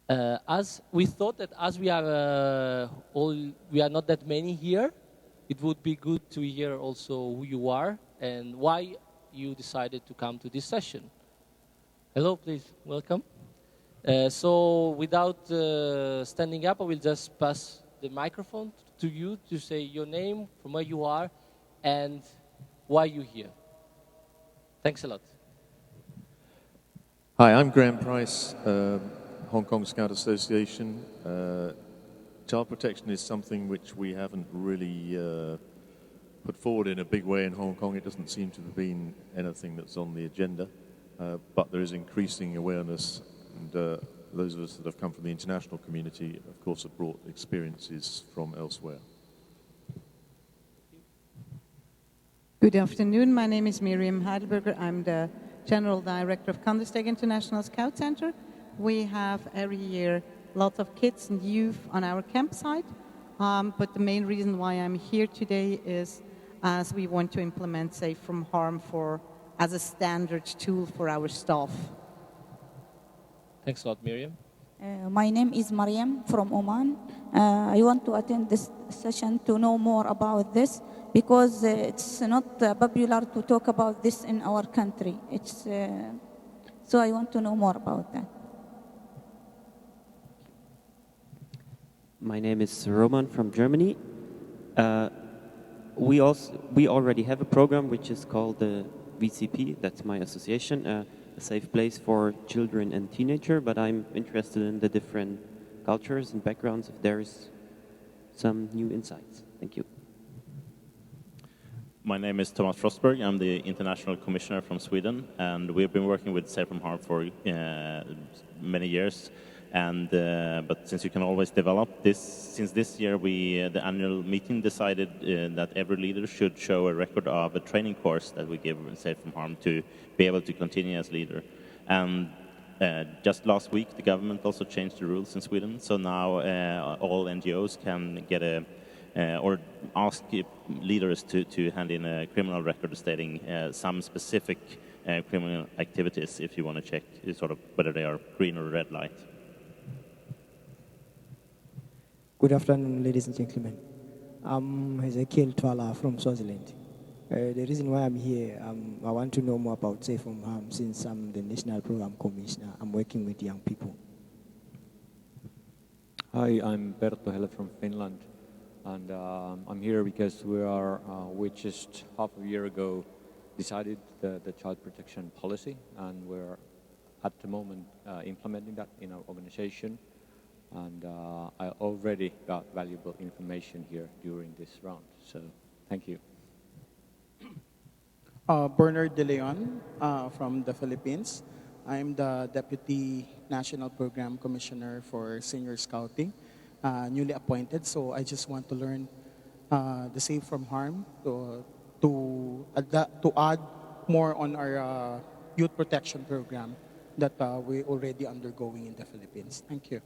As we thought that as we are not that many here, it would be good to hear also who you are and why you decided to come to this session. Hello, please, welcome. So without standing up, I will just pass the microphone to you to say your name, from where you are, and why you're here. Thanks a lot. Hi, I'm Graham Price, Hong Kong Scout Association. Child protection is something which we haven't really put forward in a big way in Hong Kong. It doesn't seem to have been anything that's on the agenda, but there is increasing awareness, and those of us that have come from the international community, of course, have brought experiences from elsewhere. Good afternoon. My name is Miriam Heidelberger. I'm the General Director of Kandersteg International Scout Center. We have every year lots of kids and youth on our campsite, but the main reason why I'm here today is as we want to implement Safe from Harm as a standard tool for our staff. Thanks a lot, Miriam. My name is Mariam from Oman. I want to attend this session to know more about this because it's not popular to talk about this in our country. So I want to know more about that. My name is Roman from Germany. We already have a program which is called the WSEC, that's my association, a safe place for children and teenagers, but I'm interested in the different cultures and backgrounds if there is some new insights. Thank you. My name is Thomas Frostberg. I'm the International Commissioner from Sweden, and we've been working with Safe from Harm for many years. And but since you can always develop this, since this year the annual meeting decided that every leader should show a record of a training course that we give Safe from Harm to be able to continue as leader. And just last week, the government also changed the rules in Sweden, so now all NGOs can get or ask leaders to hand in a criminal record stating some specific criminal activities if you want to check sort of whether they are green or red light. Good afternoon, ladies and gentlemen. I'm Ezekiel Twala from Swaziland. The reason why I'm here, I want to know more about Safe from Harm since I'm the National Program Commissioner. I'm working with young people. Hi, I'm Berto Helle from Finland, and I'm here because we just half a year ago decided the child protection policy, and we're at the moment implementing that in our organization. And I already got valuable information here during this round, so thank you. Bernard De Leon from the Philippines. I'm the Deputy National Program Commissioner for Senior Scouting, newly appointed, so I just want to learn the Safe from Harm to add more on our youth protection program that we're already undergoing in the Philippines. Thank you.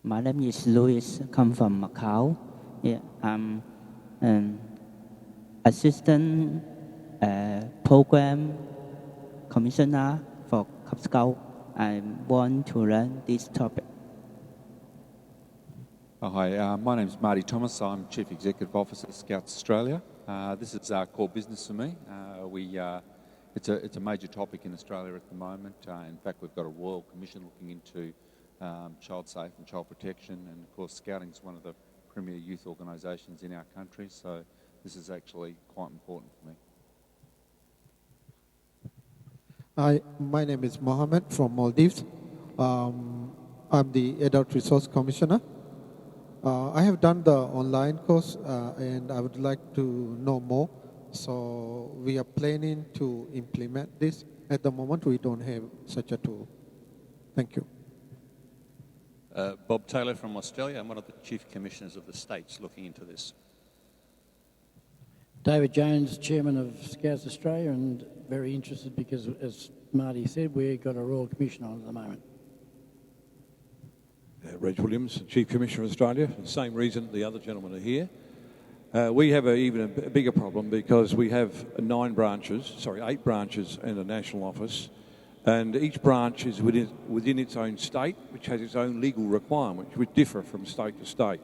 My name is Luis, come from Macau. Yeah, I'm Assistant Program Commissioner for Cub Scout. I want to learn this topic. Hi, my name is Marty Thomas. I'm Chief Executive Officer of Scouts Australia. This is our core business for me. It's a major topic in Australia at the moment. In fact, we've got a Royal Commission looking into child safe and child protection, and of course Scouting is one of the premier youth organisations in our country, so this is actually quite important for me. Hi, my name is Mohammed from Maldives. I'm the Adult Resource Commissioner. I have done the online course and I would like to know more, so we are planning to implement this. At the moment we don't have such a tool. Thank you. Bob Taylor from Australia. I'm one of the Chief Commissioners of the States looking into this. David Jones, Chairman of Scouts Australia, and very interested because, as Marty said, we've got a Royal Commission on at the moment. Reg Williams, Chief Commissioner of Australia. For the same reason the other gentlemen are here. We have even a bigger problem because we have 8 branches in the national office, And each branch is within its own state, which has its own legal requirements, which differ from state to state.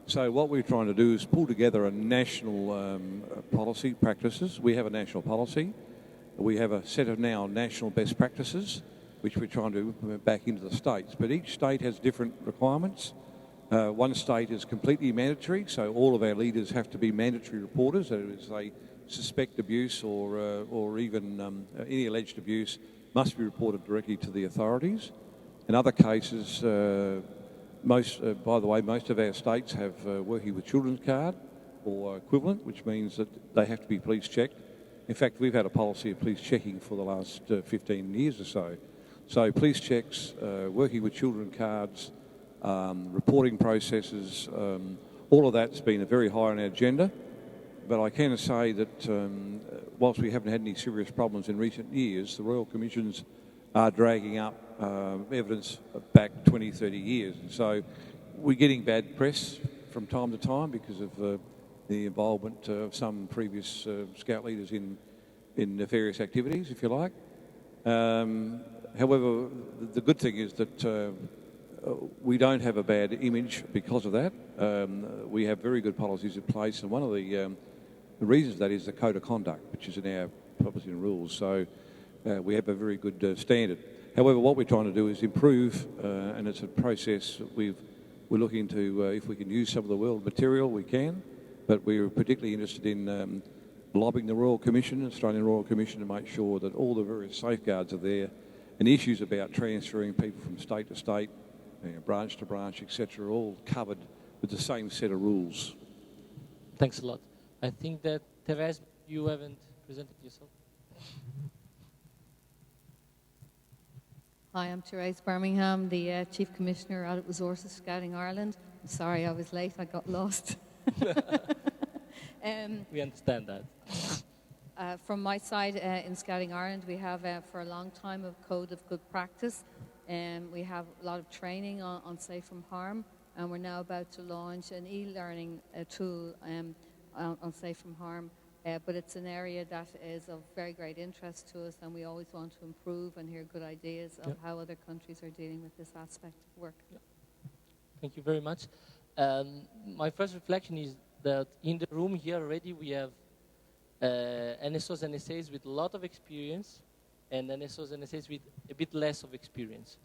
So what we're trying to do is pull together a national policy practices. We have a national policy. We have a set of now national best practices, which we're trying to implement back into the states. But each state has different requirements. One state is completely mandatory, so all of our leaders have to be mandatory reporters. That is, they suspect abuse or even any alleged abuse must be reported directly to the authorities. In other cases, by the way, most of our states have working with children's card or equivalent, which means that they have to be police checked. In fact, we've had a policy of police checking for the last 15 years or so. So police checks, working with children cards, reporting processes, all of that's been very high on our agenda. But I can say that whilst we haven't had any serious problems in recent years, the Royal Commissions are dragging up evidence back 20, 30 years. And so we're getting bad press from time to time because of the involvement of some previous Scout leaders in nefarious activities, if you like. However, the good thing is that we don't have a bad image because of that. We have very good policies in place, and one of the reasons for that is the code of conduct, which is in our policy and rules. So we have a very good standard. However, what we're trying to do is improve, and it's a process that we're looking to, if we can use some of the world material, we can, but we're particularly interested in lobbying the Royal Commission, Australian Royal Commission, to make sure that all the various safeguards are there, and issues about transferring people from state to state, branch to branch, etc., are all covered with the same set of rules. Thanks a lot. I think that, Therese, you haven't presented yourself. Hi, I'm Therese Birmingham, the Chief Commissioner at Resources Scouting Ireland. I'm sorry I was late, I got lost. We understand that. From my side in Scouting Ireland, we have for a long time a code of good practice. We have a lot of training on safe from harm, and we're now about to launch an e-learning tool on safe from harm. But it's an area that is of very great interest to us, and we always want to improve and hear good ideas of how other countries are dealing with this aspect of work. Thank you very much. My first reflection is that in the room here already we have NSOs and NSAs with a lot of experience and NSOs and NSAs with a bit less of experience.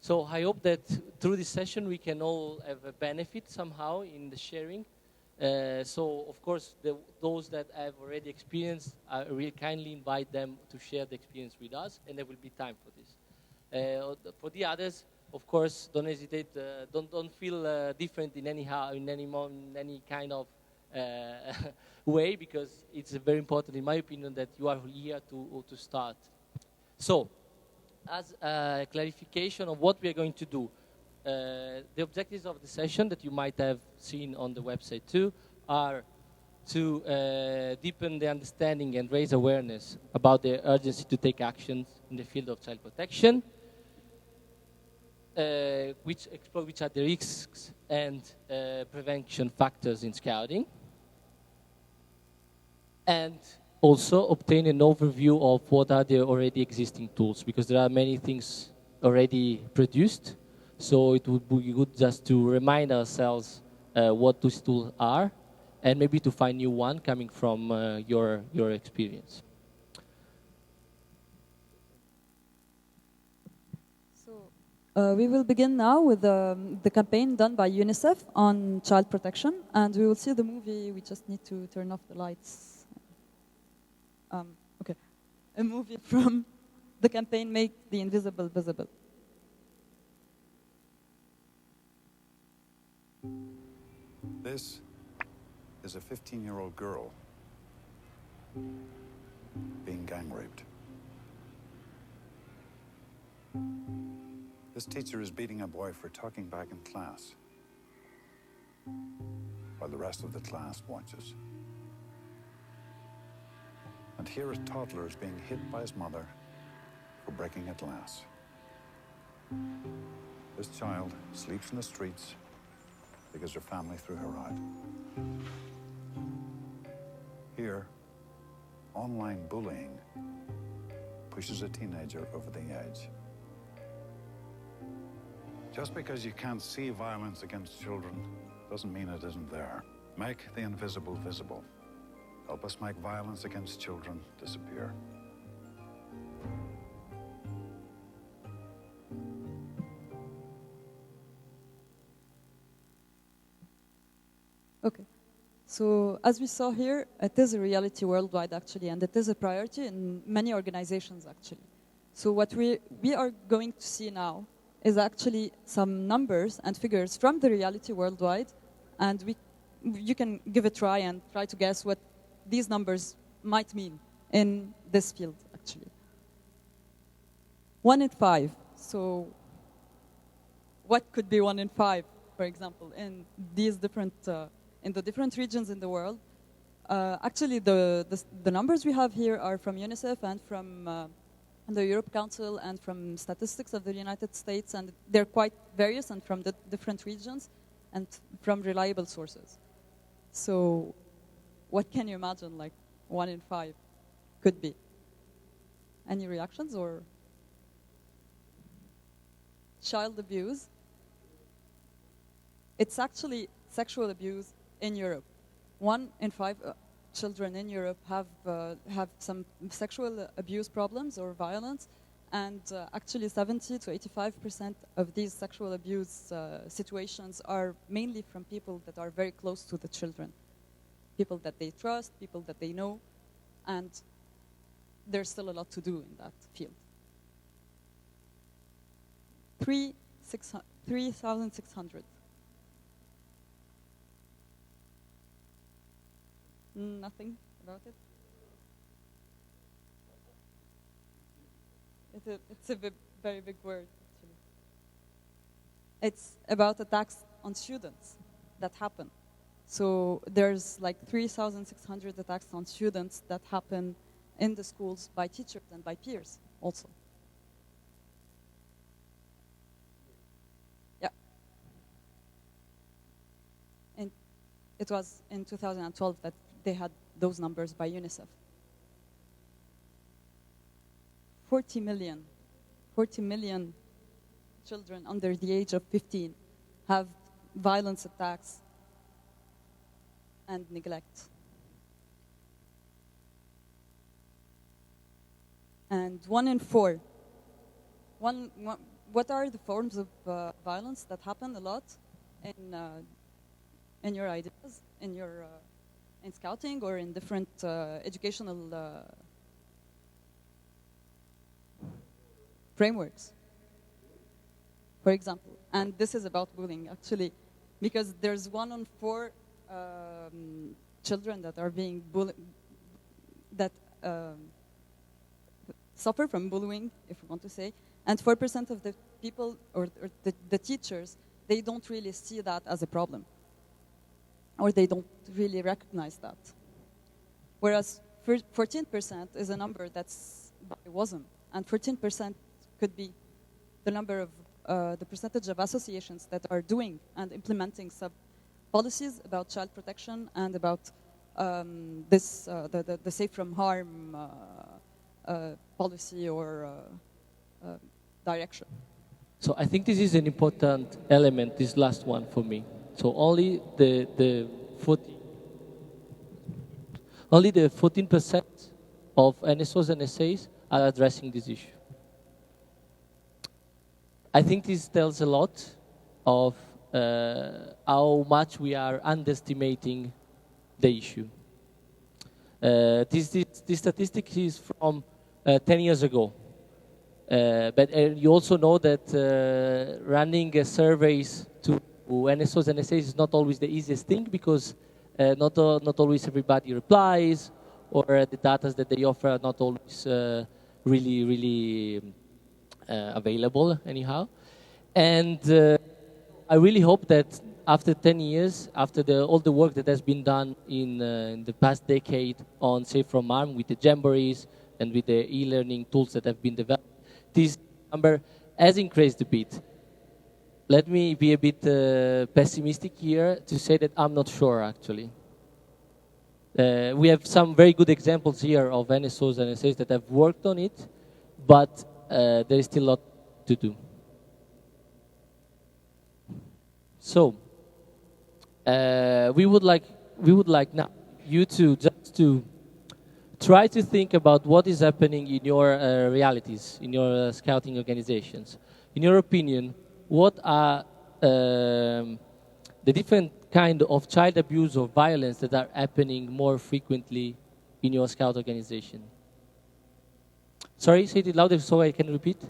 So I hope that through this session we can all have a benefit somehow in the sharing. So, of course, those that have already experienced, I will kindly invite them to share the experience with us, and there will be time for this. For the others, of course, don't hesitate. Don't feel different in any kind of way, because it's very important, in my opinion, that you are here to start. So, as a clarification of what we are going to do, the objectives of the session that you might have seen on the website too are to deepen the understanding and raise awareness about the urgency to take actions in the field of child protection, which explore which are the risks and prevention factors in scouting, and also obtain an overview of what are the already existing tools, because there are many things already produced. So it would be good just to remind ourselves what those tools are, and maybe to find new one coming from your experience. So we will begin now with the campaign done by UNICEF on child protection, and we will see the movie. We just need to turn off the lights. Okay, a movie from the campaign Make the Invisible Visible. This is a 15-year-old girl being gang raped. This teacher is beating a boy for talking back in class, while the rest of the class watches. And here a toddler is being hit by his mother for breaking a glass. This child sleeps in the streets because her family threw her out. Here, online bullying pushes a teenager over the edge. Just because you can't see violence against children doesn't mean it isn't there. Make the invisible visible. Help us make violence against children disappear. Okay. So as we saw here, it is a reality worldwide actually, and it is a priority in many organizations actually. So what we are going to see now is actually some numbers and figures from the reality worldwide, and you can give a try and try to guess what these numbers might mean in this field actually. 1 in 5. So what could be 1 in 5, for example, in these different in the different regions in the world? Actually, the numbers we have here are from UNICEF and from the Europe Council and from statistics of the United States, and they're quite various and from the different regions and from reliable sources. So what can you imagine, like 1 in 5 could be? Any reactions or? Child abuse. It's actually sexual abuse in Europe. 1 in 5 children in Europe have some sexual abuse problems or violence, and actually 70 to 85% of these sexual abuse situations are mainly from people that are very close to the children, people that they trust, people that they know, and there's still a lot to do in that field. 3,600. Nothing about it? It's a very big word, actually. It's about attacks on students that happen. So there's like 3,600 attacks on students that happen in the schools by teachers and by peers also. Yeah. And it was in 2012 that they had those numbers by UNICEF. 40 million children under the age of 15 have violence attacks and neglect. And 1 in 4. What are the forms of violence that happen a lot in your ideas, in scouting or in different educational frameworks, for example? And this is about bullying, actually, because there's 1 in 4 children that are being bullied, that suffer from bullying, if we want to say, and 4% of the people or the teachers, they don't really see that as a problem, or they don't really recognize that. Whereas 14% is a number that's by WASM, and 14% could be the number of the percentage of associations that are doing and implementing policies about child protection and about the safe from harm policy or direction. So I think this is an important element, this last one for me. So only the 14% of NSOs and NSAs are addressing this issue. I think this tells a lot of how much we are underestimating the issue. This statistic is from 10 years ago. But you also know that running surveys to NSOs and NSAs is not always the easiest thing, because not always everybody replies, or the data that they offer are not always really available anyhow. And I really hope that after 10 years, after all the work that has been done in the past decade on Safe from Harm, with the jamborees and with the e-learning tools that have been developed, this number has increased a bit. Let me be a bit pessimistic here to say that I'm not sure, actually. We have some very good examples here of NSOs and NSAs that have worked on it, but there is still a lot to do. So we would like now you to just to try to think about what is happening in your realities, in your scouting organizations. In your opinion, what are the different kind of child abuse or violence that are happening more frequently in your scout organization? Sorry, say it louder so I can repeat.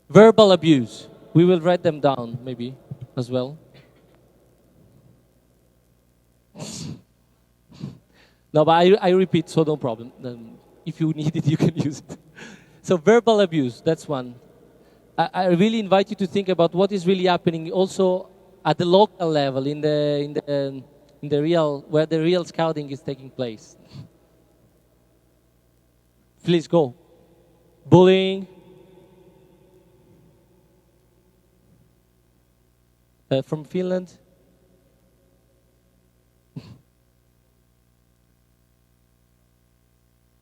Verbal abuse. We will write them down maybe as well. No, but I repeat, so no problem. If you need it, you can use it. So verbal abuse, that's one. I really invite you to think about what is really happening also at the local level, in the real, where the real scouting is taking place. Please go. Bullying. From Finland.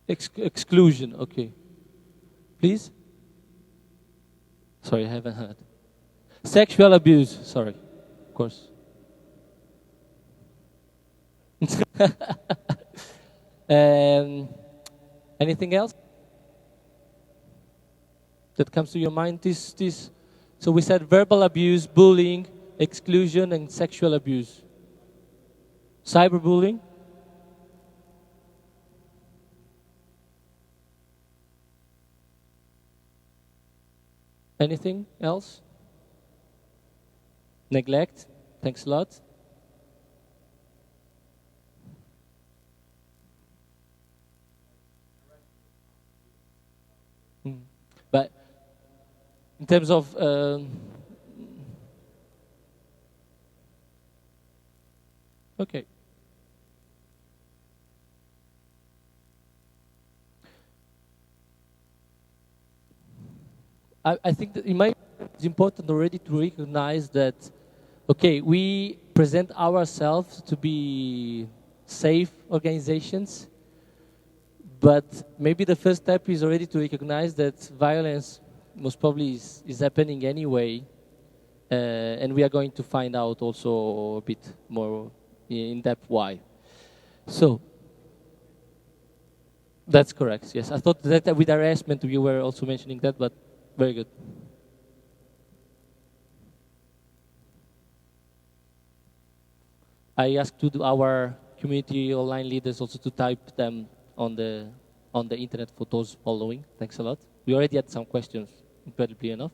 Exclusion, okay. Please? Sorry, I haven't heard. Sexual abuse, sorry, of course. Anything else that comes to your mind? So we said verbal abuse, bullying, exclusion, and sexual abuse. Cyberbullying? Anything else? Neglect? Thanks a lot. But in terms of okay. I think that it's important already to recognize that, okay, we present ourselves to be safe organizations, but maybe the first step is already to recognize that violence most probably is happening anyway, and we are going to find out also a bit more in depth why. So, that's correct, yes. I thought that with harassment you were also mentioning that, but very good. I asked our community online leaders also to type them on the internet for those following. Thanks a lot. We already had some questions, incredibly enough.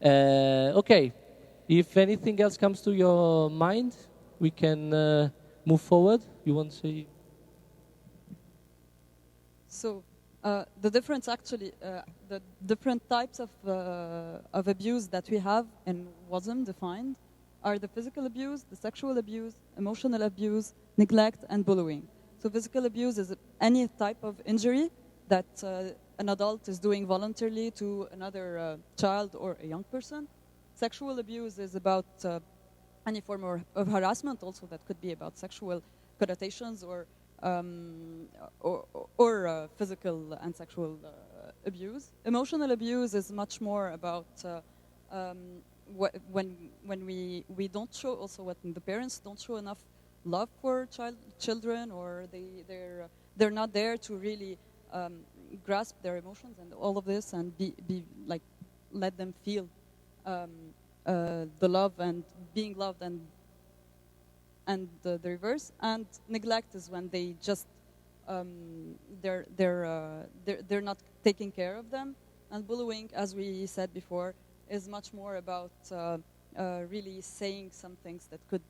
Okay, if anything else comes to your mind, we can move forward. You want to say? So the difference actually, the different types of abuse that we have and wasn't defined are the physical abuse, the sexual abuse, emotional abuse, neglect, and bullying. So physical abuse is any type of injury that an adult is doing voluntarily to another child or a young person. Sexual abuse is about any form of harassment also that could be about sexual connotations or physical and sexual abuse. Emotional abuse is much more about when we don't show, also when the parents don't show enough love for children, or they're not there to really grasp their emotions and all of this, and be like let them feel the love and being loved, and the reverse. And neglect is when they just they're not taking care of them. And bullying, as we said before, is much more about really saying some things that could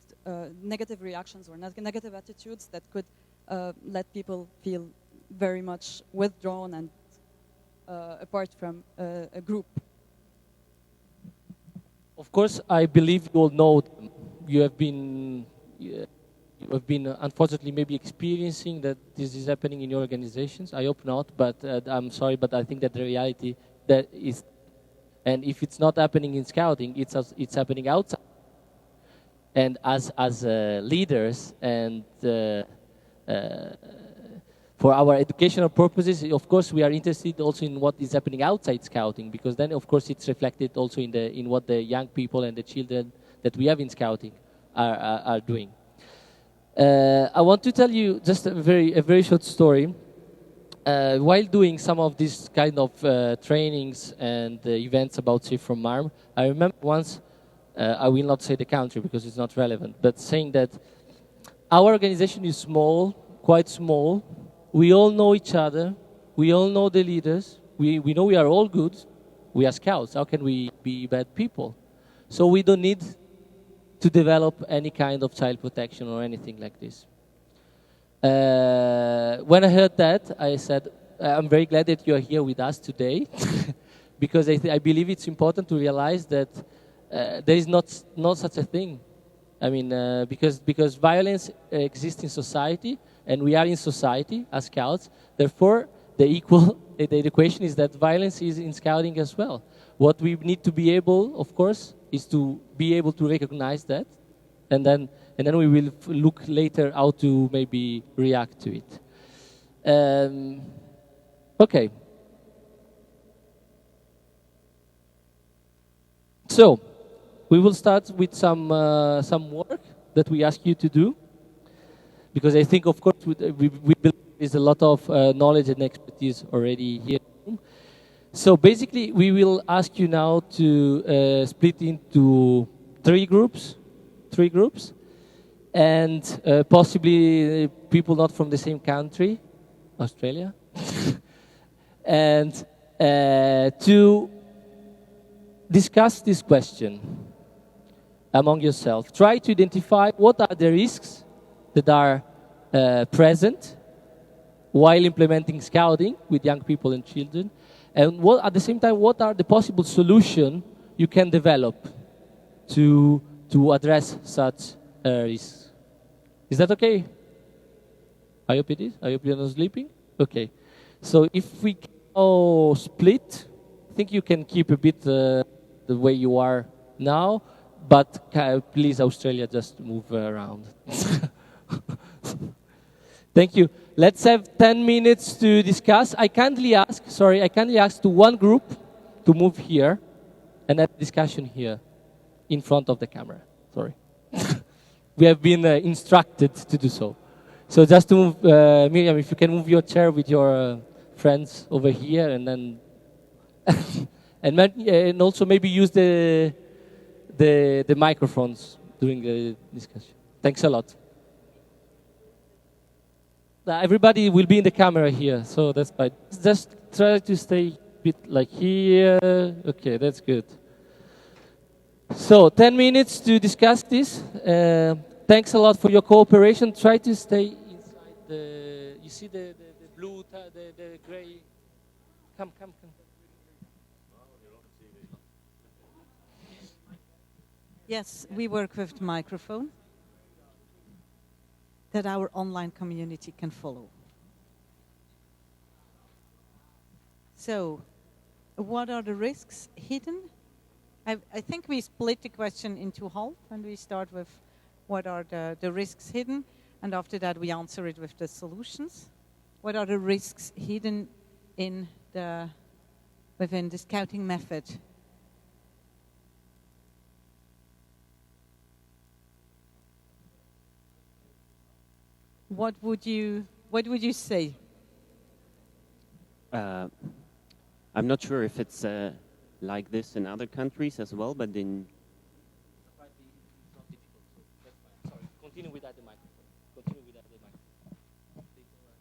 negative reactions or negative attitudes that could let people feel very much withdrawn and apart from a group. Of course, I believe you all know them. You have been unfortunately maybe experiencing that this is happening in your organizations. I hope not, but I'm sorry, but I think that the reality that is, and if it's not happening in scouting, it's happening outside. And as leaders and for our educational purposes, of course, we are interested also in what is happening outside scouting, because then, of course, it's reflected also in what the young people and the children that we have in scouting are doing. I want to tell you just a very short story. While doing some of these kind of trainings and events about Safe from Harm, I remember once, I will not say the country because it's not relevant, but saying that our organization is small, quite small. We all know each other. We all know the leaders. We know we are all good. We are scouts. How can we be bad people? So we don't need to develop any kind of child protection or anything like this. When I heard that, I said, I'm very glad that you are here with us today, because I believe it's important to realize that there is not such a thing. I mean, because violence exists in society, and we are in society as scouts. Therefore, the equation is that violence is in scouting as well. What we need to be able, of course, is to be able to recognize that, and then we will look later how to maybe react to it. Okay. So, we will start with some work that we ask you to do, because I think, of course, we believe there's a lot of knowledge and expertise already here. So basically, we will ask you now to split into three groups, and possibly people not from the same country, Australia, and to discuss this question among yourselves. Try to identify what are the risks that are present while implementing scouting with young people and children, and what, at the same time, what are the possible solutions you can develop to address such risks. Is that okay? I hope it is. I hope you're not sleeping. Okay. So if we can all split, I think you can keep a bit the way you are now, but please, Australia, just move around. Thank you. Let's have 10 minutes to discuss. I kindly ask to one group to move here and have discussion here in front of the camera. Sorry. We have been instructed to do so. So just to move, Miriam, if you can move your chair with your friends over here, and then and also maybe use the microphones during the discussion. Thanks a lot. Everybody will be in the camera here, so that's fine. Just try to stay a bit like here. Okay, that's good. So 10 minutes to discuss this. Thanks a lot for your cooperation. Try to stay inside the. You see the blue, the gray. Come. Yes, we work with the microphone that our online community can follow. So, what are the risks hidden? I think we split the question into half, and we start with what are the risks hidden, and after that we answer it with the solutions. What are the risks hidden within the scouting method? What would you say? I'm not sure if it's like this in other countries as well, but in... Sorry, continue without the microphone. Continue without the microphone. Let's continue with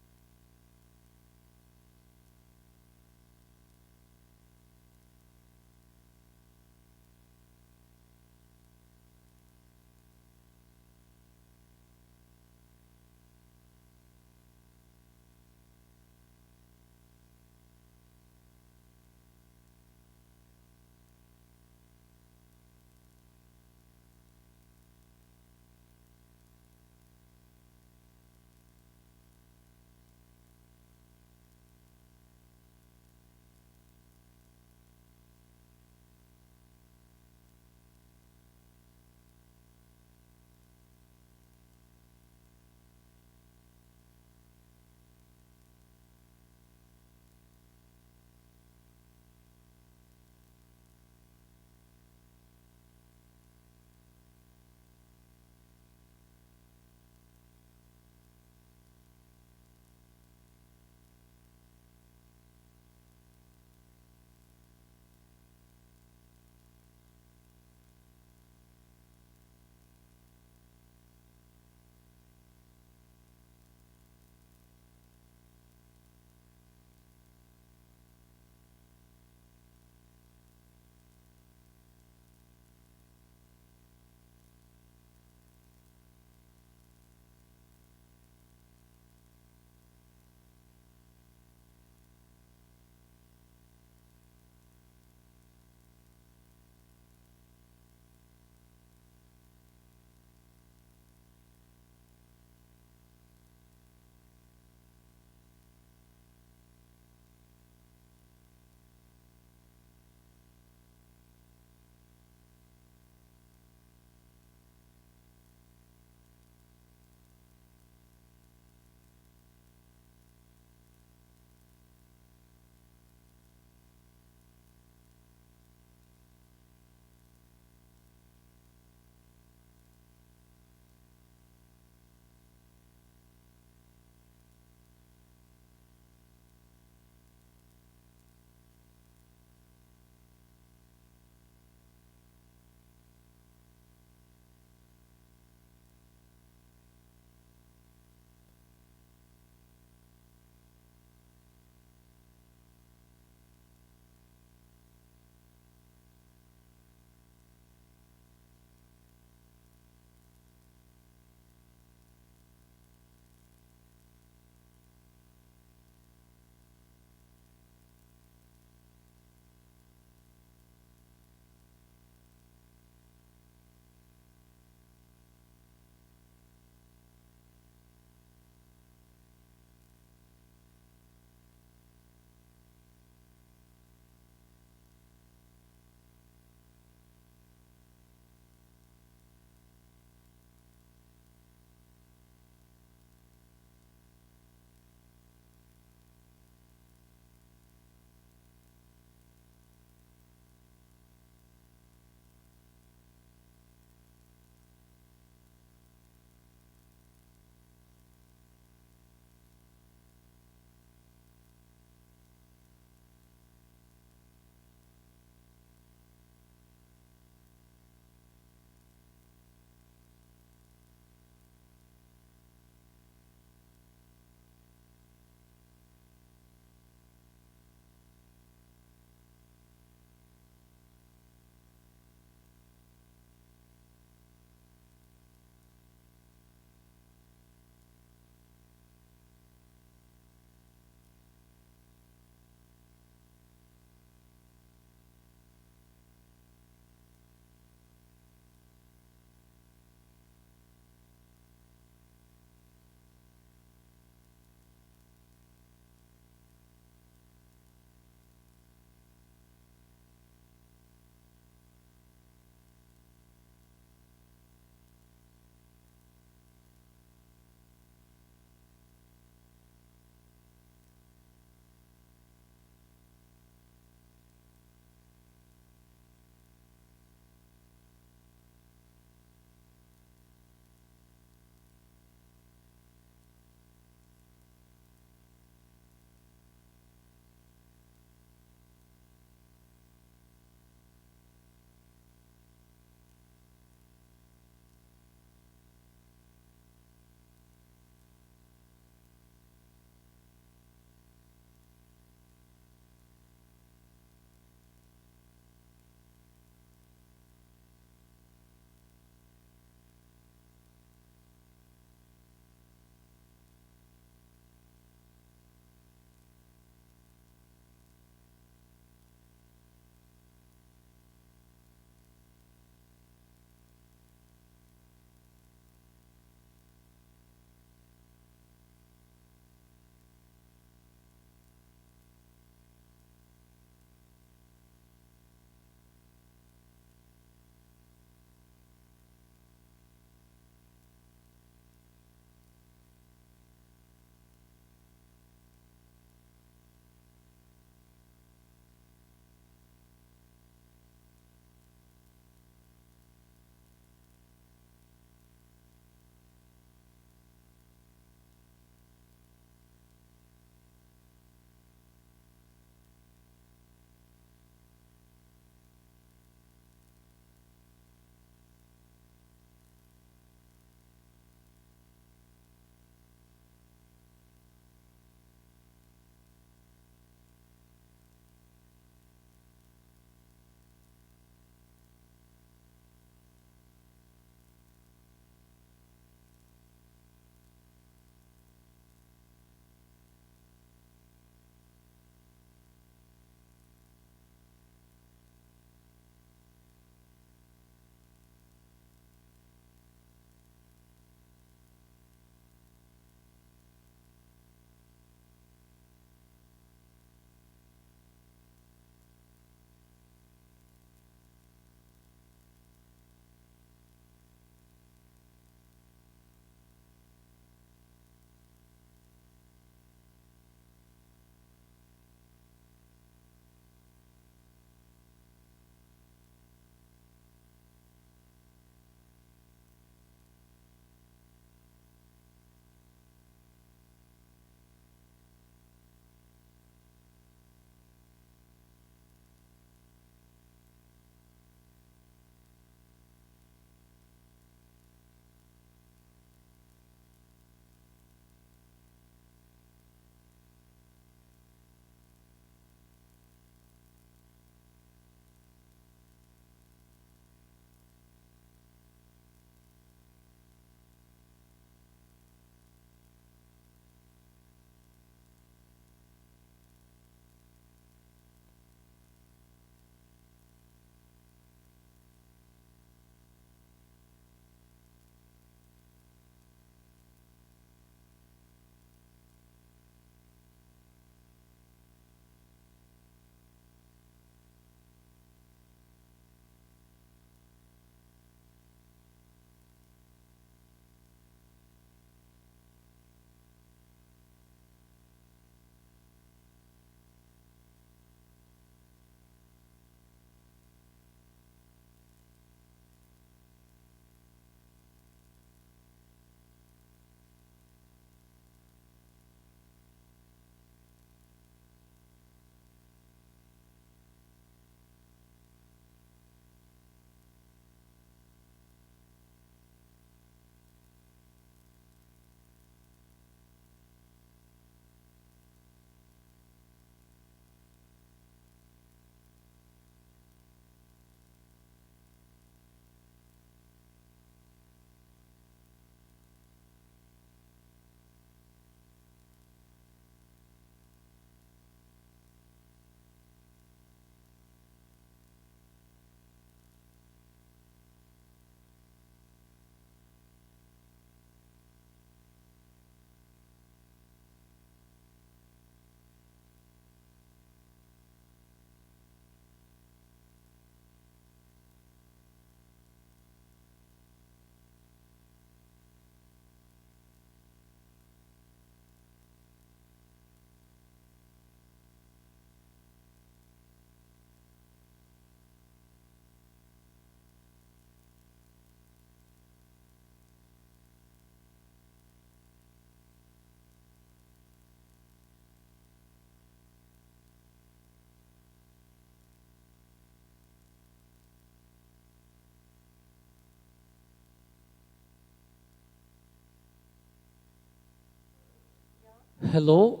Hello.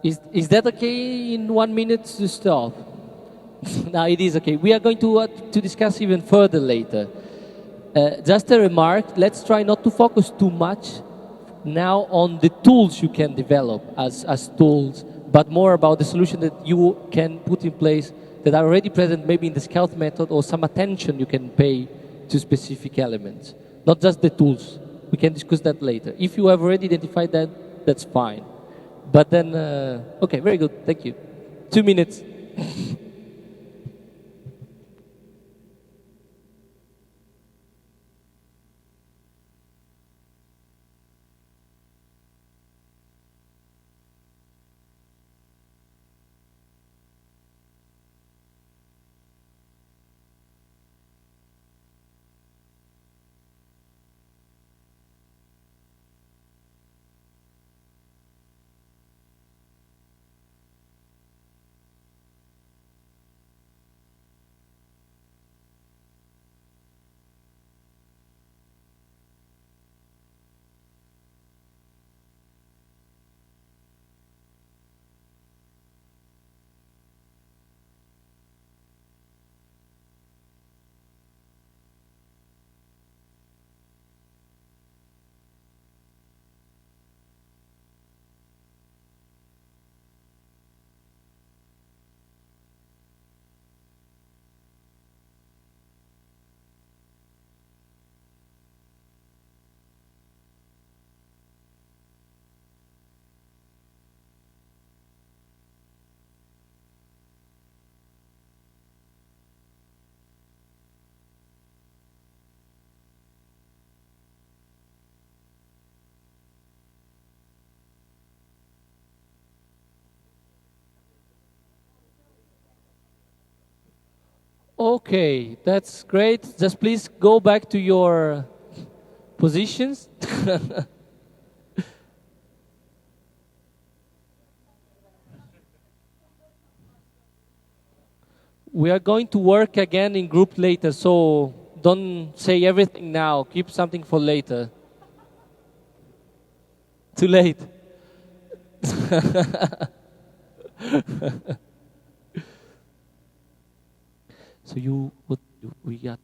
Is that okay in 1 minute to stop? No, it is okay. We are going to discuss even further later. Just a remark, let's try not to focus too much now on the tools you can develop as tools, but more about the solution that you can put in place that are already present maybe in the Scout method, or some attention you can pay to specific elements, not just the tools. We can discuss that later. If you have already identified that, that's fine. But then, okay, very good, thank you. 2 minutes. Okay, that's great. Just please go back to your positions. We are going to work again in group later, so don't say everything now. Keep something for later. Too late. So we got.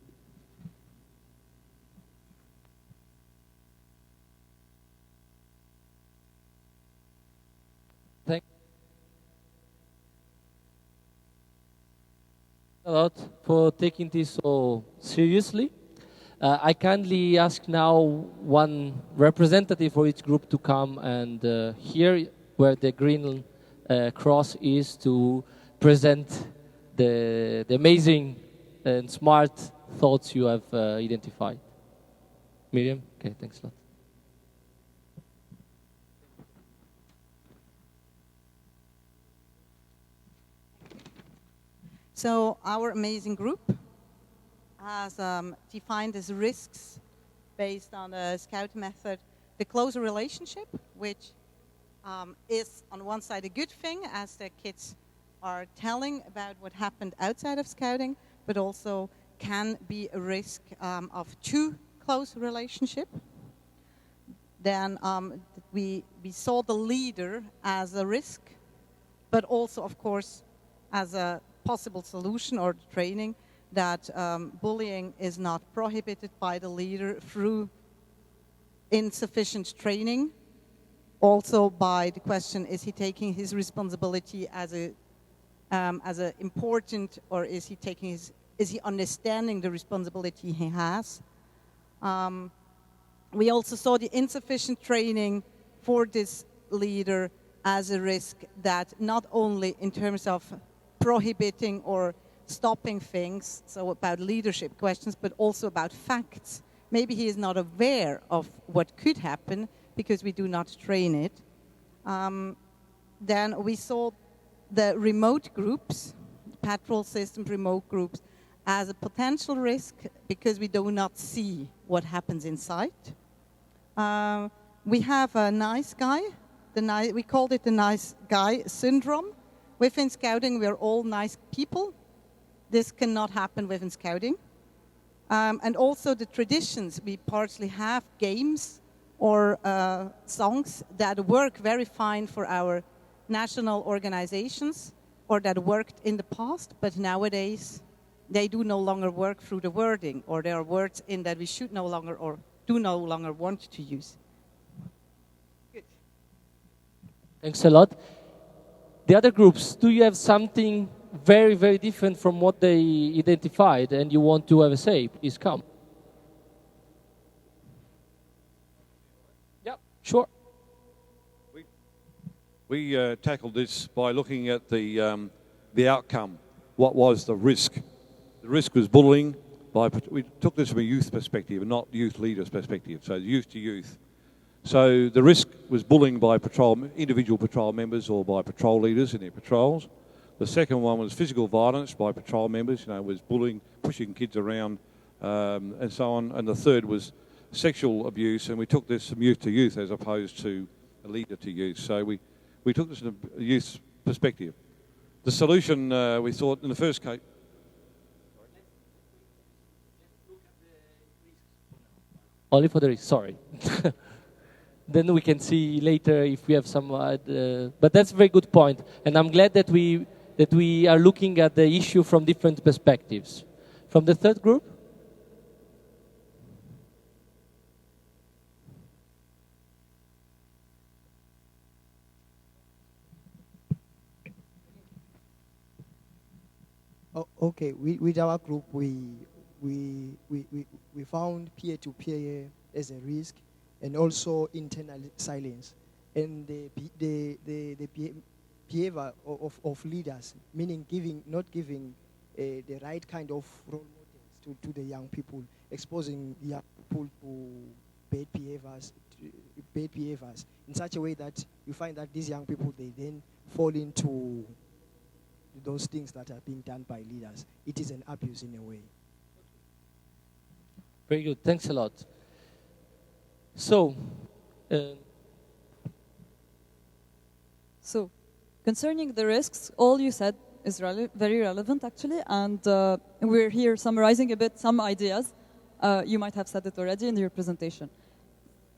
Thank you a lot for taking this so seriously. I kindly ask now one representative for each group to come and here where the green cross is, to present the amazing and smart thoughts you have identified. Miriam? Okay, thanks a lot. So our amazing group has defined as risks based on the Scout method the closer relationship, which is on one side a good thing as the kids are telling about what happened outside of Scouting, but also can be a risk of too close relationship. Then we saw the leader as a risk, but also, of course, as a possible solution or training, that bullying is not prohibited by the leader through insufficient training. Also by the question, is he taking his responsibility as a important, or is he understanding the responsibility he has? We also saw the insufficient training for this leader as a risk, that not only in terms of prohibiting or stopping things, so about leadership questions, but also about facts. Maybe he is not aware of what could happen because we do not train it. Then we saw the remote groups, patrol system remote groups, as a potential risk because we do not see what happens inside. We have a nice guy. We called it the nice guy syndrome. Within Scouting, we are all nice people. This cannot happen within Scouting. And also the traditions. We partially have games or songs that work very fine for our national organizations or that worked in the past, but nowadays they do no longer work through the wording, or there are words in that we should no longer or do no longer want to use. Good. Thanks a lot. The other groups, do you have something very, very different from what they identified and you want to have a say? Please come. Yeah, sure. We tackled this by looking at the outcome. What was the risk? The risk was bullying. We took this from a youth perspective, not youth leaders' perspective, so youth to youth. So the risk was bullying by individual patrol members or by patrol leaders in their patrols. The second one was physical violence by patrol members, was bullying, pushing kids around, and so on. And the third was sexual abuse, and we took this from youth to youth as opposed to a leader to youth. So we took this from a youth perspective. The solution, we thought, in the first case... Only for the risk, sorry. Then we can see later if we have some... but that's a very good point. And I'm glad that we are looking at the issue from different perspectives. From the third group? Okay, with our group, we found peer-to-peer as a risk, and also internal silence, and the behavior of leaders, meaning not giving the right kind of role models to the young people, exposing young people to bad behaviors in such a way that you find that these young people, they then fall into those things that are being done by leaders. It is an abuse in a way. Very good. Thanks a lot. So, concerning the risks, all you said is very relevant, actually, and we're here summarizing a bit some ideas. You might have said it already in your presentation.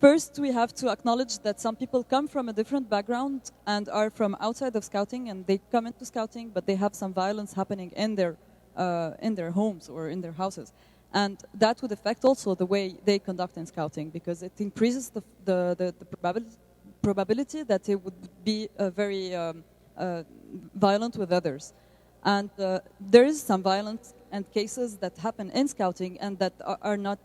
First, we have to acknowledge that some people come from a different background and are from outside of scouting, and they come into scouting, but they have some violence happening in their homes or in their houses. And that would affect also the way they conduct in scouting, because it increases the probability that they would be very violent with others. And there is some violence and cases that happen in scouting and that are not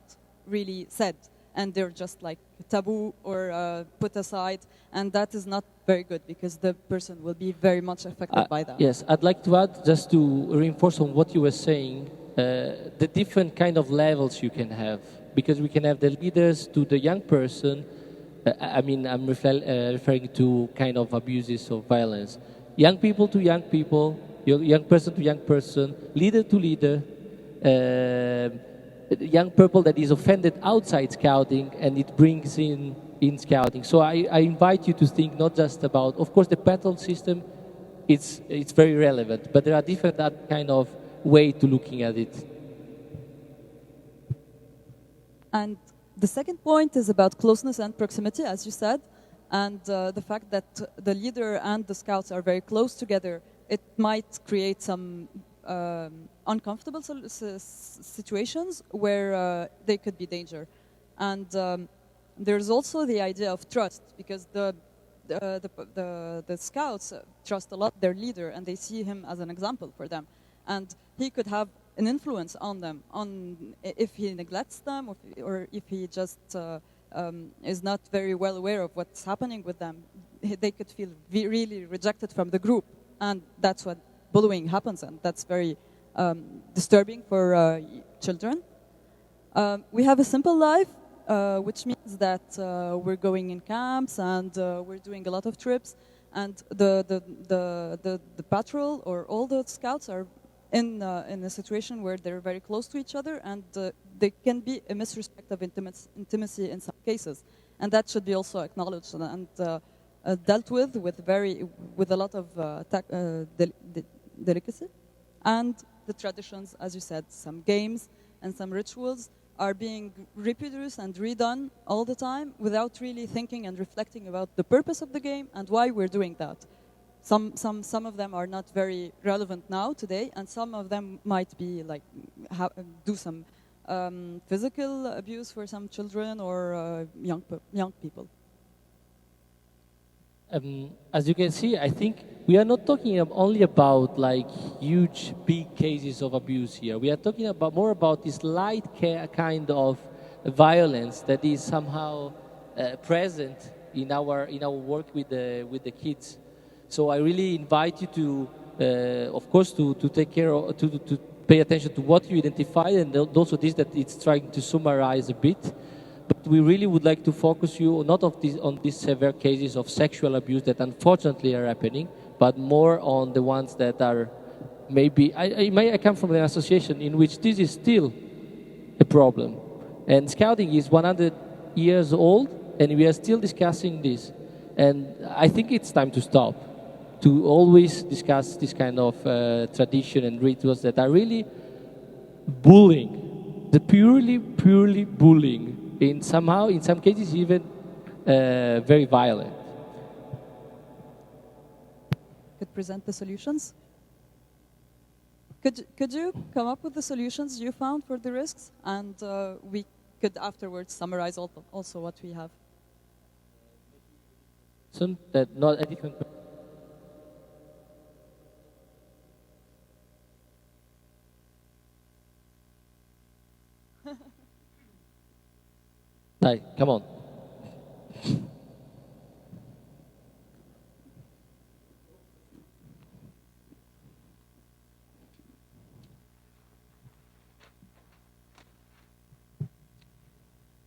really said, and they're just like taboo or put aside, and that is not very good because the person will be very much affected by that. Yes, I'd like to add, just to reinforce on what you were saying, the different kind of levels you can have, because we can have the leaders to the young person. I'm referring to kind of abuses or violence. Young people to young people, young person to young person, leader to leader, young people that is offended outside scouting and it brings in scouting. So I invite you to think not just about, of course, the patrol system, it's very relevant, but there are different kind of way to looking at it. And the second point is about closeness and proximity, as you said, and the fact that the leader and the scouts are very close together. It might create some uncomfortable situations where they could be danger. And there's also the idea of trust, because the scouts trust a lot their leader and they see him as an example for them. And he could have an influence on them, on if he neglects them or if he just is not very well aware of what's happening with them. They could feel really rejected from the group, and that's what bullying happens, and that's very disturbing for children. We have a simple life, which means that we're going in camps and we're doing a lot of trips, and the patrol or all the scouts are in a situation where they're very close to each other, and there can be a misrespect of intimacy in some cases, and that should be also acknowledged and dealt with a lot of delicacy. And the traditions, as you said, some games and some rituals are being reproduced and redone all the time without really thinking and reflecting about the purpose of the game and why we're doing that. Some of them are not very relevant now today, and some of them might be like do some physical abuse for some children or young people. As you can see, I think we are not talking only about like huge, big cases of abuse here. We are talking about more about this light kind of violence that is somehow present in our work with the kids. So I really invite you to, of course, to take care of, to pay attention to what you identified, and also this that it's trying to summarize a bit. But we really would like to focus you not on these severe cases of sexual abuse that unfortunately are happening, but more on the ones that are maybe, I come from an association in which this is still a problem. And Scouting is 100 years old, and we are still discussing this. And I think it's time to stop, to always discuss this kind of tradition and rituals that are really bullying, the purely bullying. In some cases, even very violent. Could present the solutions. Could you come up with the solutions you found for the risks, and we could afterwards summarize also what we have. So that not a different. Like, come on.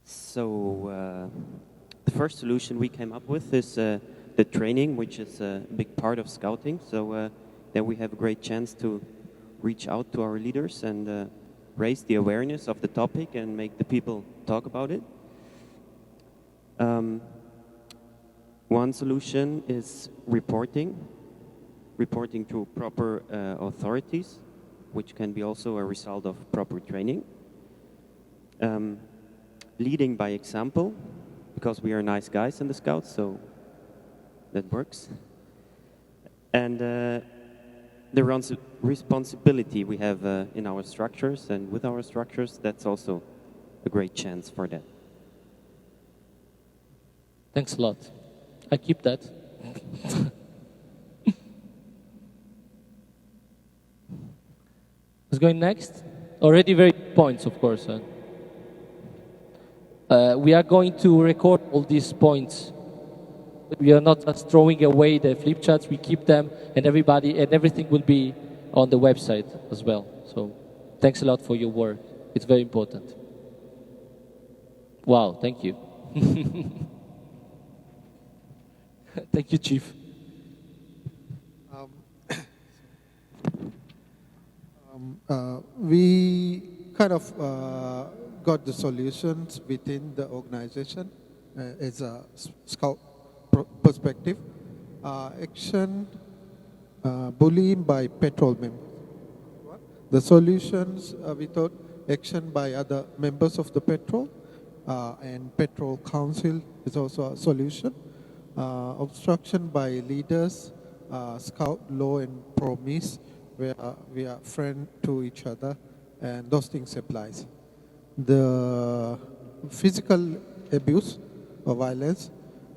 So the first solution we came up with is the training, which is a big part of Scouting. So then we have a great chance to reach out to our leaders and raise the awareness of the topic and make the people talk about it. One solution is reporting to proper authorities, which can be also a result of proper training. Leading by example, because we are nice guys in the Scouts, so that works. And the responsibility we have in our structures and with our structures, that's also a great chance for that. Thanks a lot. I keep that. Who's going next? Already very points, of course. We are going to record all these points. We are not just throwing away the flip charts. We keep them, and everything will be on the website as well. So, thanks a lot for your work. It's very important. Wow, thank you. Thank you, Chief. We kind of got the solutions within the organization as a Scout perspective. Action, bullying by patrol members. The solutions, we thought action by other members of the patrol, and patrol council is also a solution. Obstruction by leaders, Scout law and promise, where we are friends to each other, and those things applies. The physical abuse or violence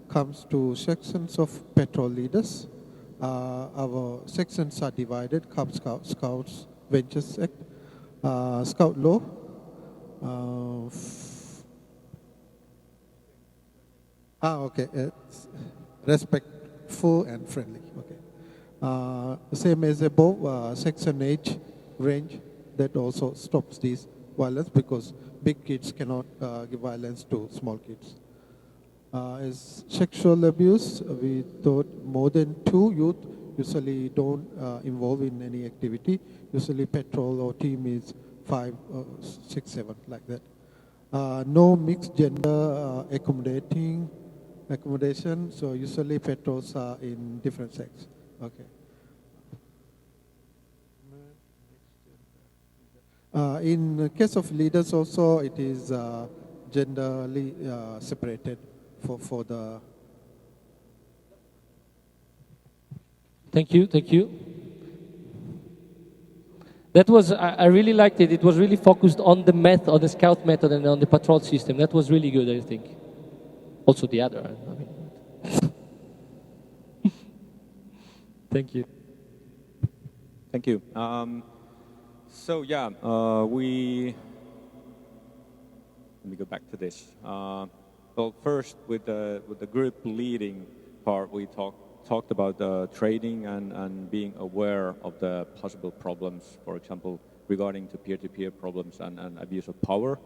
comes to sections of patrol leaders. Our sections are divided: Cub Scouts, Scouts, Ventures Act, Scout law, respectful and friendly. Okay. Same as above, section H range that also stops this violence, because big kids cannot give violence to small kids. As sexual abuse, we thought more than 2 youth usually don't involve in any activity. Usually patrol or team is 5, 6, 7, like that. No mixed gender accommodation, so usually patrols are in different sex. Okay. In the case of leaders also, it is genderly separated for the... Thank you, thank you. That was, I really liked it. It was really focused on the method, on the scout method and on the patrol system. That was really good, I think. Also the other, I mean. Thank you. Thank you. So yeah, let me go back to this. Well, first with the group leading part, we talked about training and being aware of the possible problems, for example, regarding to peer-to-peer problems and abuse of power.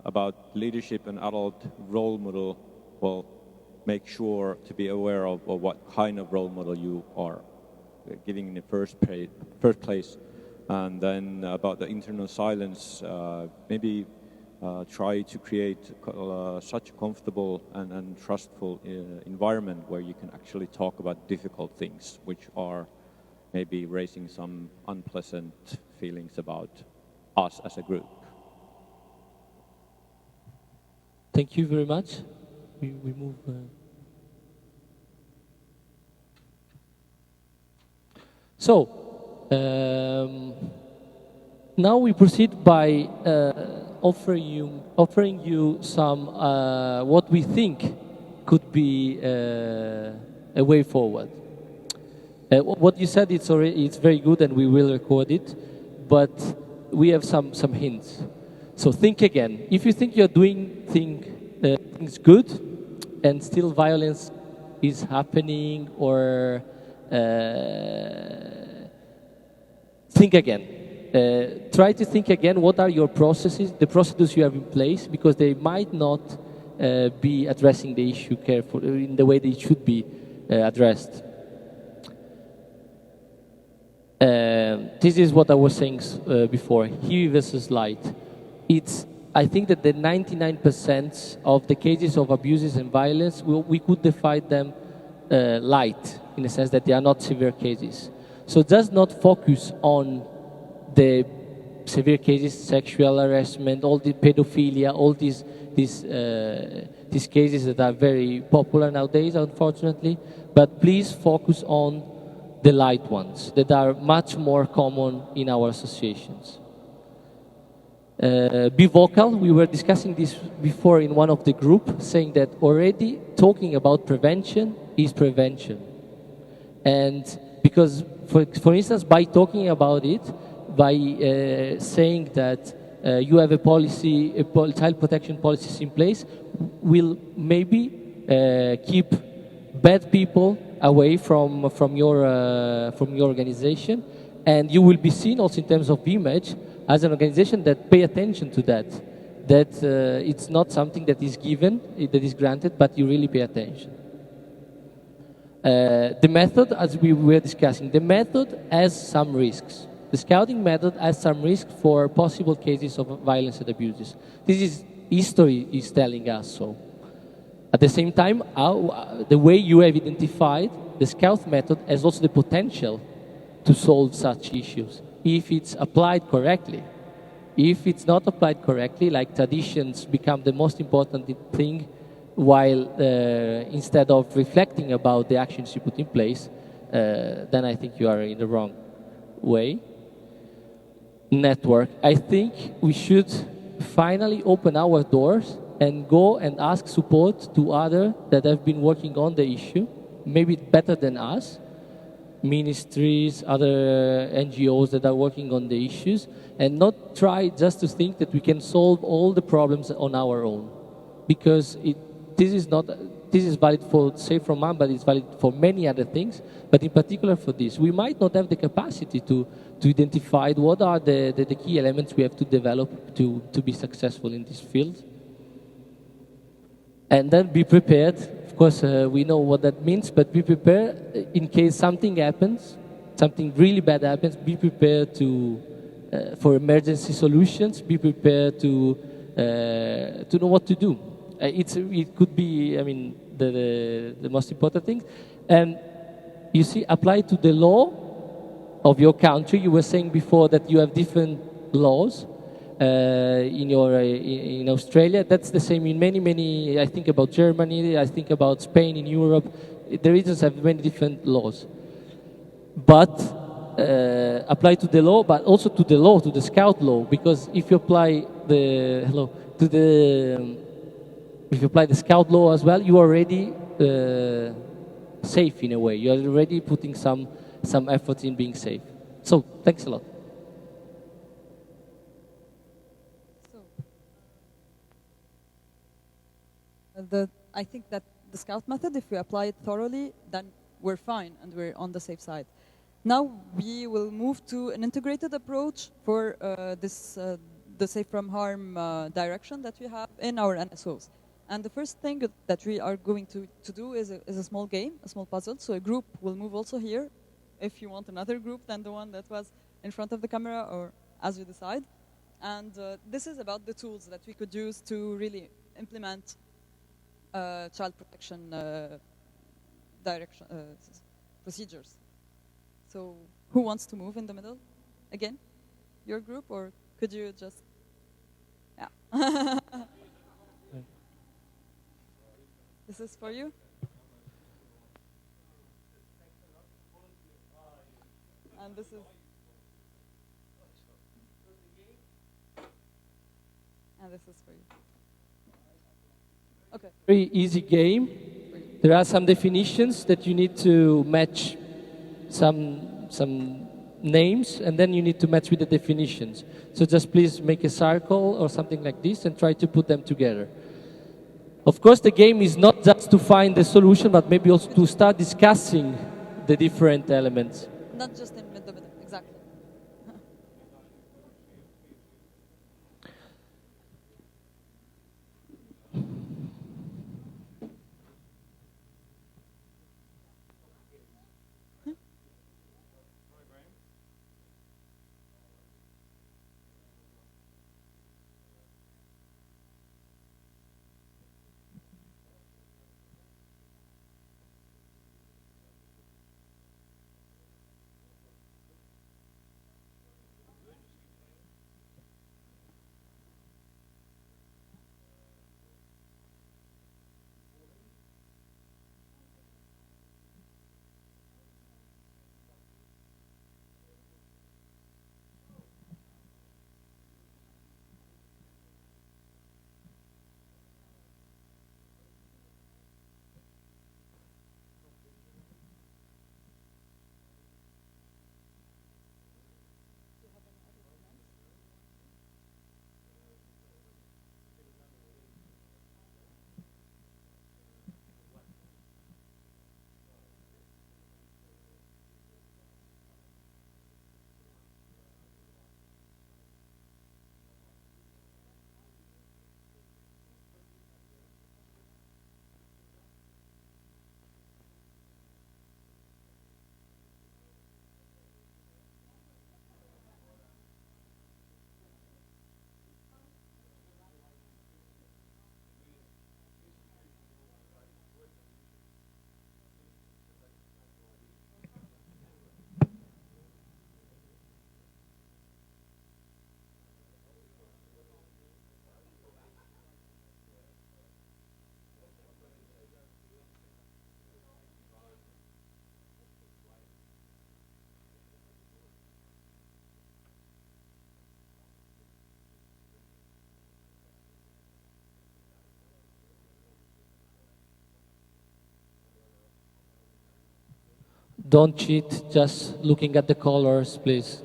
About leadership and adult role model, well, make sure to be aware of what kind of role model you are giving in the first place. And then about the internal silence, maybe try to create such a comfortable and trustful environment where you can actually talk about difficult things, which are maybe raising some unpleasant feelings about us as a group. Thank you very much. We move. So, now we proceed by offering you some what we think could be a way forward. What you said, it's very good, and we will record it, but we have some hints. So think again. If you think you're doing things good, and still violence is happening, or think again. Try to think again, what are your processes, the procedures you have in place, because they might not be addressing the issue carefully in the way they should be addressed. This is what I was saying before, heavy versus light. I think that the 99% of the cases of abuses and violence, we could define them light, in the sense that they are not severe cases. So just not focus on the severe cases, sexual harassment, all the pedophilia, all these cases that are very popular nowadays, unfortunately. But please focus on the light ones that are much more common in our associations. Be vocal. We were discussing this before in one of the group, saying that already talking about prevention is prevention. And because, for instance, by talking about it, by saying that you have a policy, child protection policies in place, will maybe keep bad people away from your organization, and you will be seen also in terms of image as an organization that pay attention to that. That it's not something that is given, that is granted, but you really pay attention. The method, as we were discussing, the method has some risks. The scouting method has some risk for possible cases of violence and abuses. This is history is telling us so. At the same time, the way you have identified, the scout method has also the potential to solve such issues if it's applied correctly. If it's not applied correctly, like traditions become the most important thing, while instead of reflecting about the actions you put in place, then I think you are in the wrong way. Network. I think we should finally open our doors and go and ask support to others that have been working on the issue, maybe better than us, ministries, other NGOs that are working on the issues, and not try just to think that we can solve all the problems on our own. Because this is valid for Safe from Harm, but it's valid for many other things, but in particular for this. We might not have the capacity to identify what are the key elements we have to develop to be successful in this field. And then be prepared. Of course, we know what that means, but be prepared in case something happens, something really bad happens. Be prepared for emergency solutions. Be prepared to know what to do. It could be, I mean, the most important thing. And you see, apply to the law of your country. You were saying before that you have different laws in Australia. That's the same in many. I think about Germany. I think about Spain in Europe. The regions have many different laws, but apply to the law, but also to the law, to the Scout law, because if you apply the if you apply the Scout law as well, you are already safe in a way. You are already putting some effort in being safe. So thanks a lot. I think that the Scout method, if we apply it thoroughly, then we're fine and we're on the safe side. Now we will move to an integrated approach for the safe from harm direction that we have in our NSOs. And the first thing that we are going to do is a small game, a small puzzle. So a group will move also here, if you want another group than the one that was in front of the camera, or as you decide. And this is about the tools that we could use to really implement child protection procedures. So who wants to move in the middle? Again, your group, or could you just, yeah. This is for you. And this is, and this is for you. Okay. Very easy game. There are some definitions that you need to match some names, and then you need to match with the definitions. So just please make a circle or something like this and try to put them together. Of course, the game is not just to find the solution, but maybe also to start discussing the different elements. Not just in the middle, exactly. Don't cheat, just looking at the colors, please.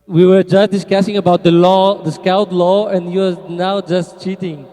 We were just discussing about the law, the Scout law, and you're now just cheating.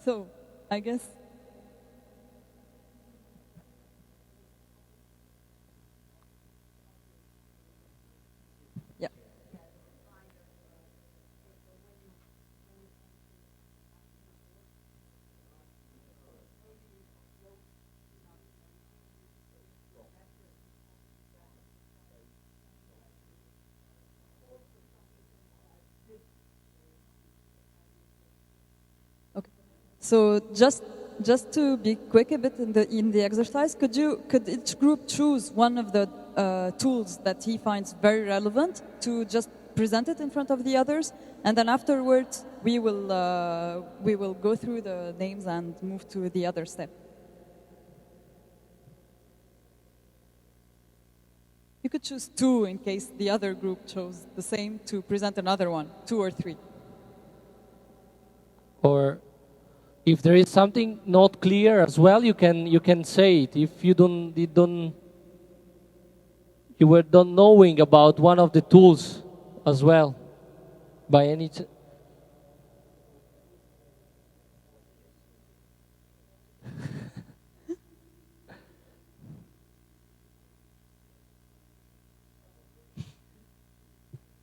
So, I guess. Yeah. Okay. So just to be quick a bit in the exercise, could each group choose one of the tools that he finds very relevant to just present it in front of the others, and then afterwards we will go through the names and move to the other step. You could choose two in case the other group chose the same to present another one, 2 or 3. Or if there is something not clear as well, you can say it. If you were not knowing about one of the tools as well, by any.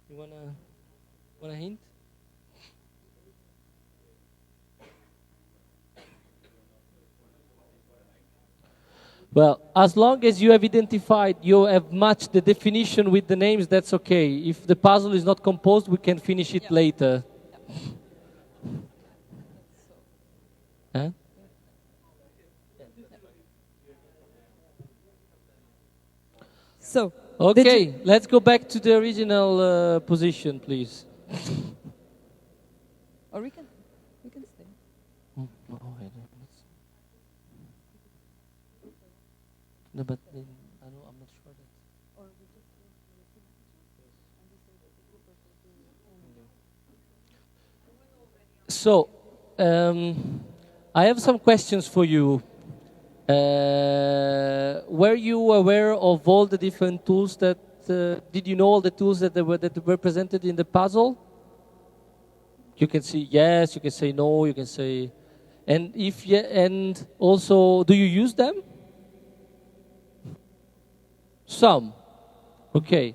You wanna hint? Well, as long as you have identified, you have matched the definition with the names, that's okay. If the puzzle is not composed, we can finish it later. Huh? So, okay, let's go back to the original position, please. Or we can stay. No, but then, I'm not sure that. So, I have some questions for you. Were you aware of all the different tools that? Did you know all the tools that were presented in the puzzle? You can say yes. You can say no. You can say, and and also, do you use them? Some. Okay.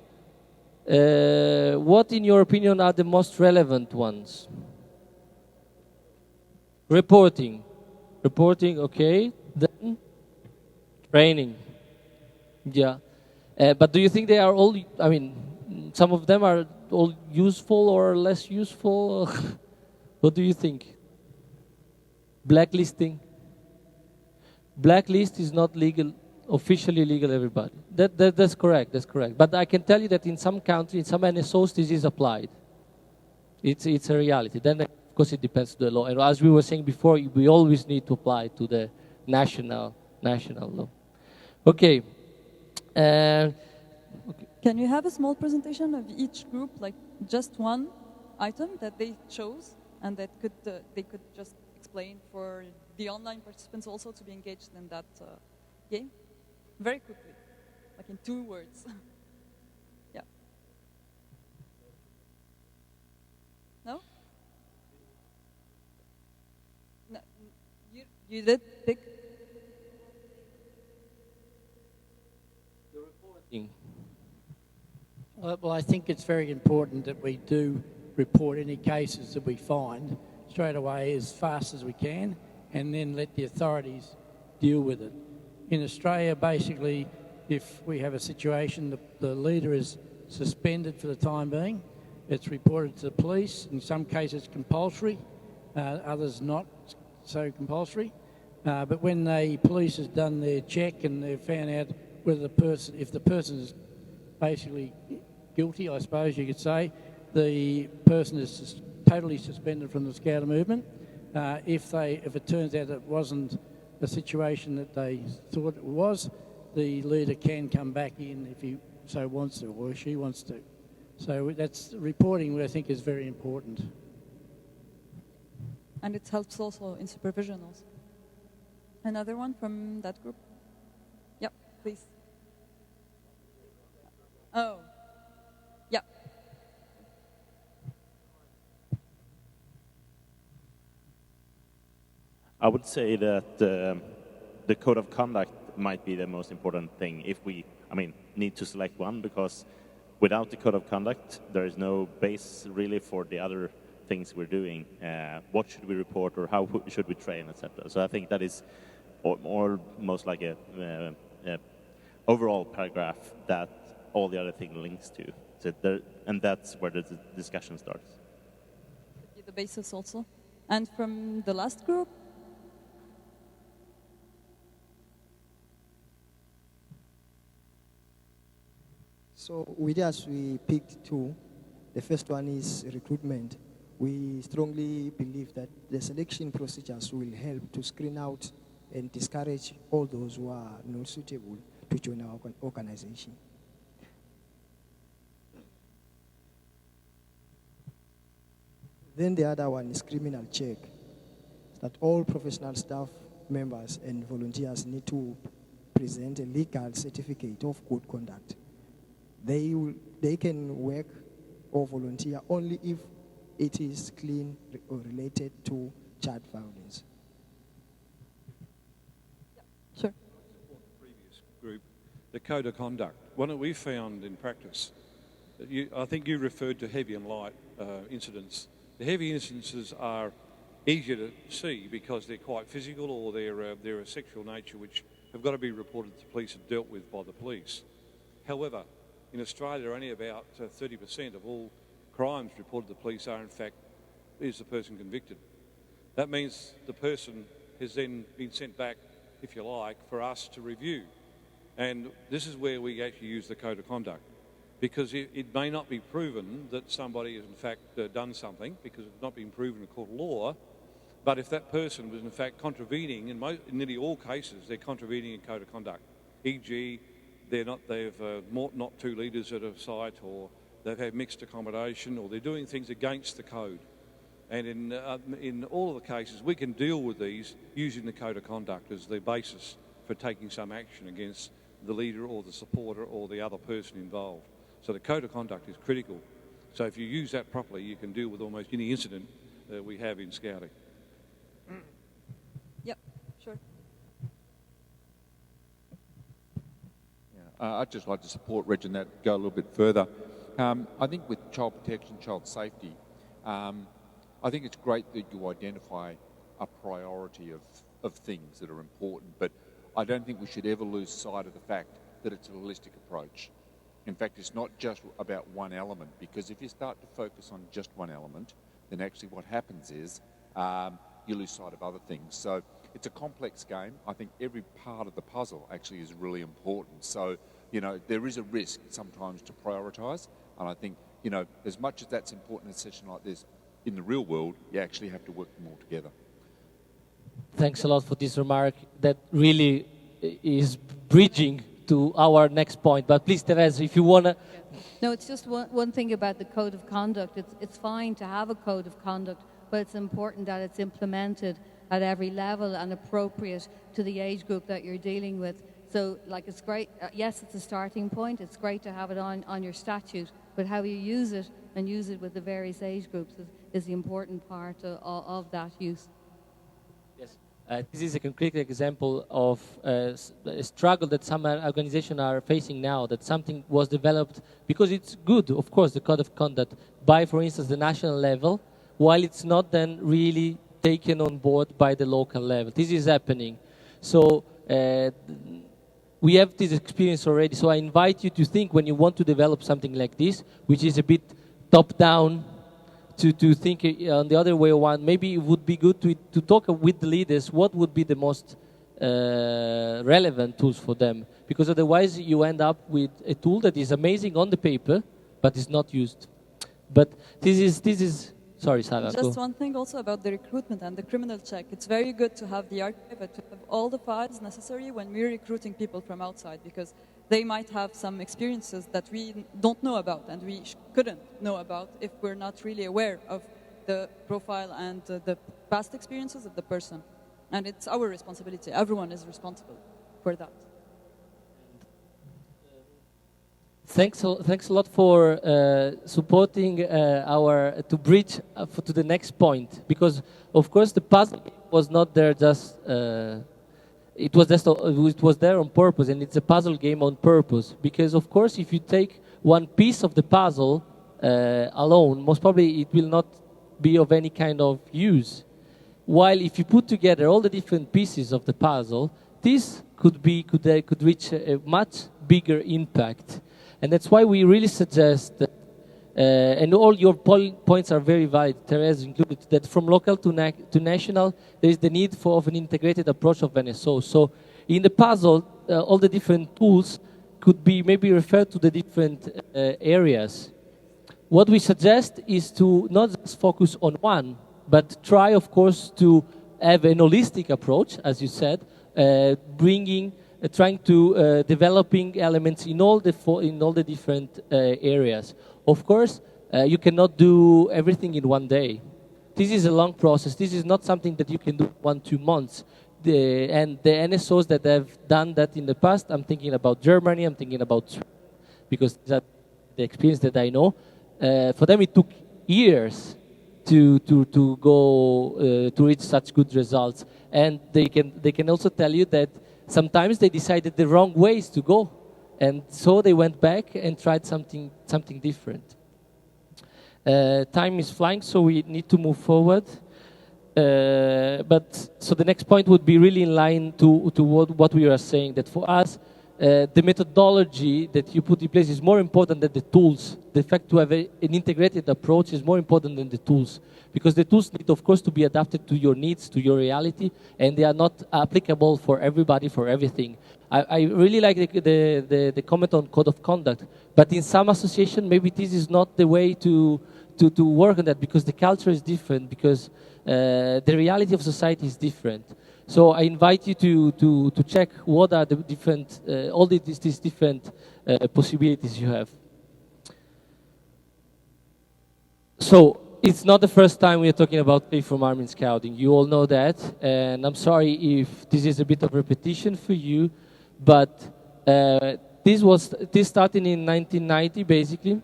What, in your opinion, are the most relevant ones? Reporting. Reporting, okay. Then training. Yeah. But do you think they are all, I mean, some of them are all useful or less useful? What do you think? Blacklisting. Blacklist is not legal, officially legal, everybody. That's correct, that's correct. But I can tell you that in some countries, in some NSOs, this is applied. It's a reality. Then, of course, it depends on the law. And as we were saying before, we always need to apply to the national law. Okay. Okay. Can you have a small presentation of each group, like just one item that they chose, and that they could just explain for the online participants also to be engaged in that game? Very quickly, like in 2 words. Yeah. No? No, you did pick? The reporting. Well, I think it's very important that we do report any cases that we find straight away as fast as we can, and then let the authorities deal with it. In Australia, basically, if we have a situation, the leader is suspended for the time being, it's reported to the police. In some cases, compulsory, others not so compulsory. But when the police has done their check and they've found out whether if the person is basically guilty, I suppose you could say, the person is totally suspended from the Scouter movement. If it turns out it wasn't the situation that they thought it was, the leader can come back in if he so wants to, or she wants to. So that's reporting, I think, is very important. And it helps also in supervision also. Another one from that group? Yep, please. Oh, yeah. I would say that the code of conduct might be the most important thing if we, need to select one, because without the code of conduct, there is no base really for the other things we're doing. What should we report, or how should we train, etc. So I think that is almost like a overall paragraph that all the other thing links to. So and that's where the discussion starts. Could be the basis also. And from the last group? So with us, we picked two. The first one is recruitment. We strongly believe that the selection procedures will help to screen out and discourage all those who are not suitable to join our organization. Then the other one is criminal check, that all professional staff members and volunteers need to present a legal certificate of good conduct. They can work or volunteer only if it is clean or related to child violence. Sure. Previous group, the code of conduct. What we found in practice, I think you referred to heavy and light incidents. The heavy instances are easier to see because they're quite physical, or they're a sexual nature which have got to be reported to police and dealt with by the police. However, in Australia, only about 30% of all crimes reported to the police are, in fact, is the person convicted. That means the person has then been sent back, if you like, for us to review. And this is where we actually use the code of conduct, because it may not be proven that somebody has, in fact, done something, because it's not been proven in court of law. But if that person was, in fact, contravening, in nearly all cases, they're contravening a code of conduct, e.g., they've not 2 litres at a site, or they've had mixed accommodation, or they're doing things against the code. And in all of the cases, we can deal with these using the code of conduct as the basis for taking some action against the leader or the supporter or the other person involved. So the code of conduct is critical. So if you use that properly, you can deal with almost any incident that we have in scouting. Yep, sure. I'd just like to support Reg and that, go a little bit further. I think with child protection, child safety, I think it's great that you identify a priority of things that are important, but I don't think we should ever lose sight of the fact that it's a holistic approach. In fact, it's not just about one element, because if you start to focus on just one element, then actually what happens is you lose sight of other things. So it's a complex game. I think every part of the puzzle actually is really important. So, there is a risk sometimes to prioritise, and I think, as much as that's important in a session like this, in the real world, you actually have to work them all together. Thanks a lot for this remark. That really is bridging to our next point. But please, Therese, if you want to... No, it's just one thing about the code of conduct. It's fine to have a code of conduct, but it's important that it's implemented at every level and appropriate to the age group that you're dealing with. So, it's great. Yes, it's a starting point. It's great to have it on your statute, but how you use it and use it with the various age groups is the important part of that use. Yes. This is a concrete example of a struggle that some organizations are facing now, that something was developed because it's good, of course, the code of conduct, by, for instance, the national level, while it's not then really taken on board by the local level. This is happening. So we have this experience already. So I invite you to think, when you want to develop something like this, which is a bit top-down, to think on the other way around. Maybe it would be good to talk with the leaders what would be the most relevant tools for them, because otherwise you end up with a tool that is amazing on the paper but is not used. But this is sorry, Sarah. Just one thing also about the recruitment and the criminal check. It's very good to have the archive, to have all the files necessary when we're recruiting people from outside, because they might have some experiences that we don't know about and we couldn't know about if we're not really aware of the profile and the past experiences of the person. And it's our responsibility. Everyone is responsible for that. Thanks a lot for supporting to bridge to the next point, because of course the puzzle was not there just. It was there on purpose, and it's a puzzle game on purpose. Because of course, if you take one piece of the puzzle alone, most probably it will not be of any kind of use. While if you put together all the different pieces of the puzzle, this could reach a much bigger impact. And that's why we really suggest that, and all your points are very valid, Therese included, that from local to national, there is the need of an integrated approach of NSO. So in the puzzle, all the different tools could be maybe referred to the different areas. What we suggest is to not just focus on one, but try, of course, to have an holistic approach, as you said, trying to developing elements in all the different areas. Of course, you cannot do everything in one day. This is a long process. This is not something that you can do 1-2 months. And the NSOs that have done that in the past, I'm thinking about Germany, I'm thinking about Sweden, because that's the experience that I know. For them, it took years to go to reach such good results, and they can also tell you that sometimes they decided the wrong ways to go, and so they went back and tried something different. Time is flying, so we need to move forward. But so the next point would be really in line to what we are saying, that for us, the methodology that you put in place is more important than the tools. The fact to have an integrated approach is more important than the tools, because the tools need, of course, to be adapted to your needs, to your reality, and they are not applicable for everybody, for everything. I really like the comment on code of conduct, but in some association, maybe this is not the way to work on that, because the culture is different, because the reality of society is different. So I invite you to check what are the different, all these different possibilities you have. So it's not the first time we are talking about safe from harm in scouting. You all know that, and I'm sorry if this is a bit of repetition for you, but this started in 1990, basically.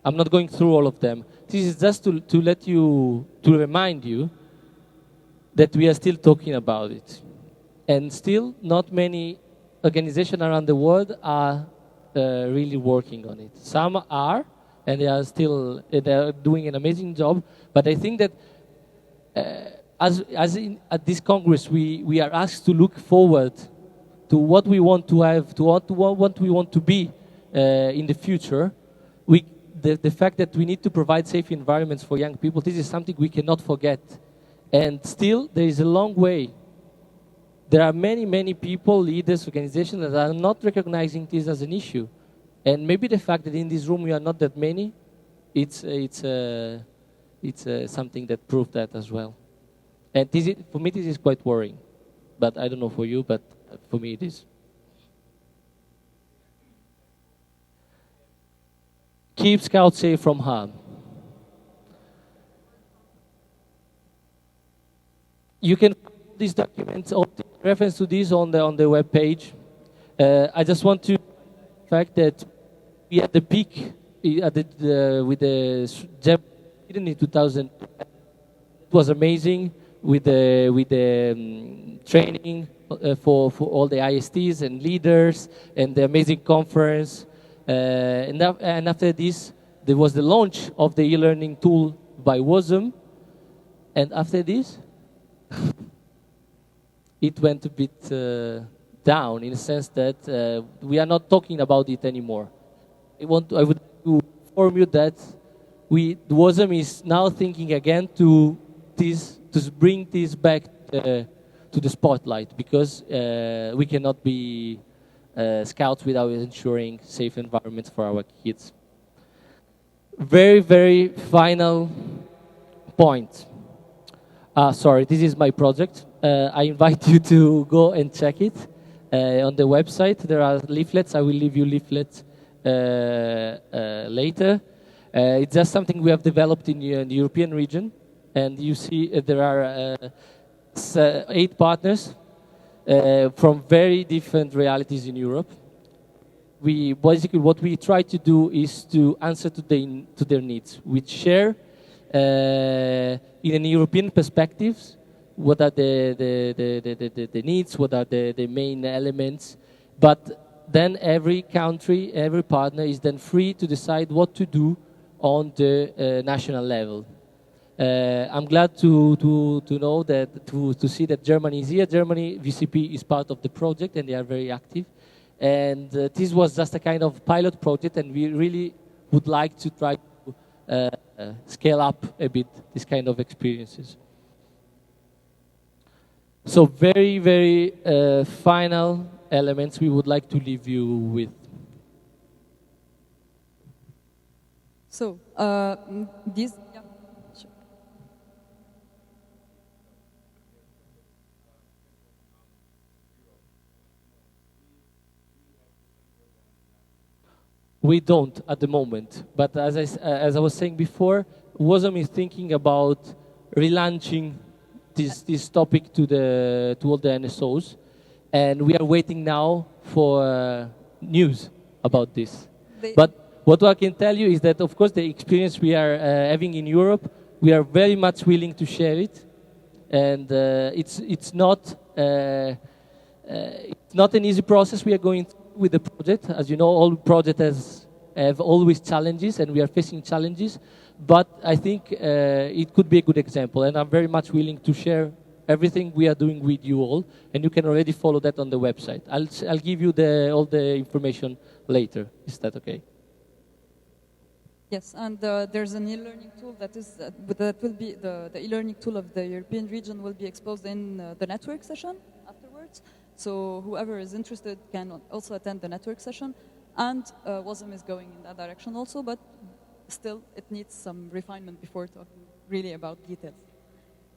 I'm not going through all of them. This is just to remind you that we are still talking about it. And still, not many organizations around the world are really working on it. Some are, and they are doing an amazing job. But I think that at this Congress, we are asked to look forward to what we want to have, to what we want to be in the future. The fact that we need to provide safe environments for young people, this is something we cannot forget. And still, there is a long way. There are many, many people, leaders, organizations that are not recognizing this as an issue. And maybe the fact that in this room we are not that many, it's something that proves that as well. And for me, this is quite worrying. But I don't know for you, but for me it is. Keep Scouts safe from harm. You can find these documents, or reference to this on the web page. I just want to fact that we had the peak with the Sweden in 2000. It was amazing with the training for all the ISTs and leaders and the amazing conference. And after this, there was the launch of the e-learning tool by WSEC. And after this, it went a bit down in the sense that we are not talking about it anymore. I would like to inform you that WSEC is now thinking again to bring this back to the spotlight, because we cannot be scouts without ensuring safe environments for our kids. Very, very final point. Sorry, this is my project. I invite you to go and check it on the website. There are leaflets. I will leave you leaflets later. It's just something we have developed in the European region. And you see there are 8 partners from very different realities in Europe. Basically, what we try to do is to answer to their needs. We share in a European perspectives what are the needs, what are the main elements. But then every country, every partner is then free to decide what to do on the national level. I'm glad to know that, to see that Germany is here. Germany, VCP is part of the project and they are very active. And this was just a kind of pilot project, and we really would like to try to scale up a bit this kind of experiences. So very, very final elements we would like to leave you with. So these. Yeah, sure. We don't at the moment, but as I was saying before, WSEC is thinking about relaunching this topic to all the NSOs, and we are waiting now for news about this. But what I can tell you is that, of course, the experience we are having in Europe, we are very much willing to share it, and it's not an easy process we are going through with the project. As you know, all projects have always challenges, and we are facing challenges. But I think it could be a good example, and I'm very much willing to share everything we are doing with you all, and you can already follow that on the website. I'll give you all the information later. Is that okay? Yes, and there's an e-learning tool that will be the e-learning tool of the European region will be exposed in the network session afterwards. So whoever is interested can also attend the network session, and WSEC is going in that direction also, but still it needs some refinement before talking really about details.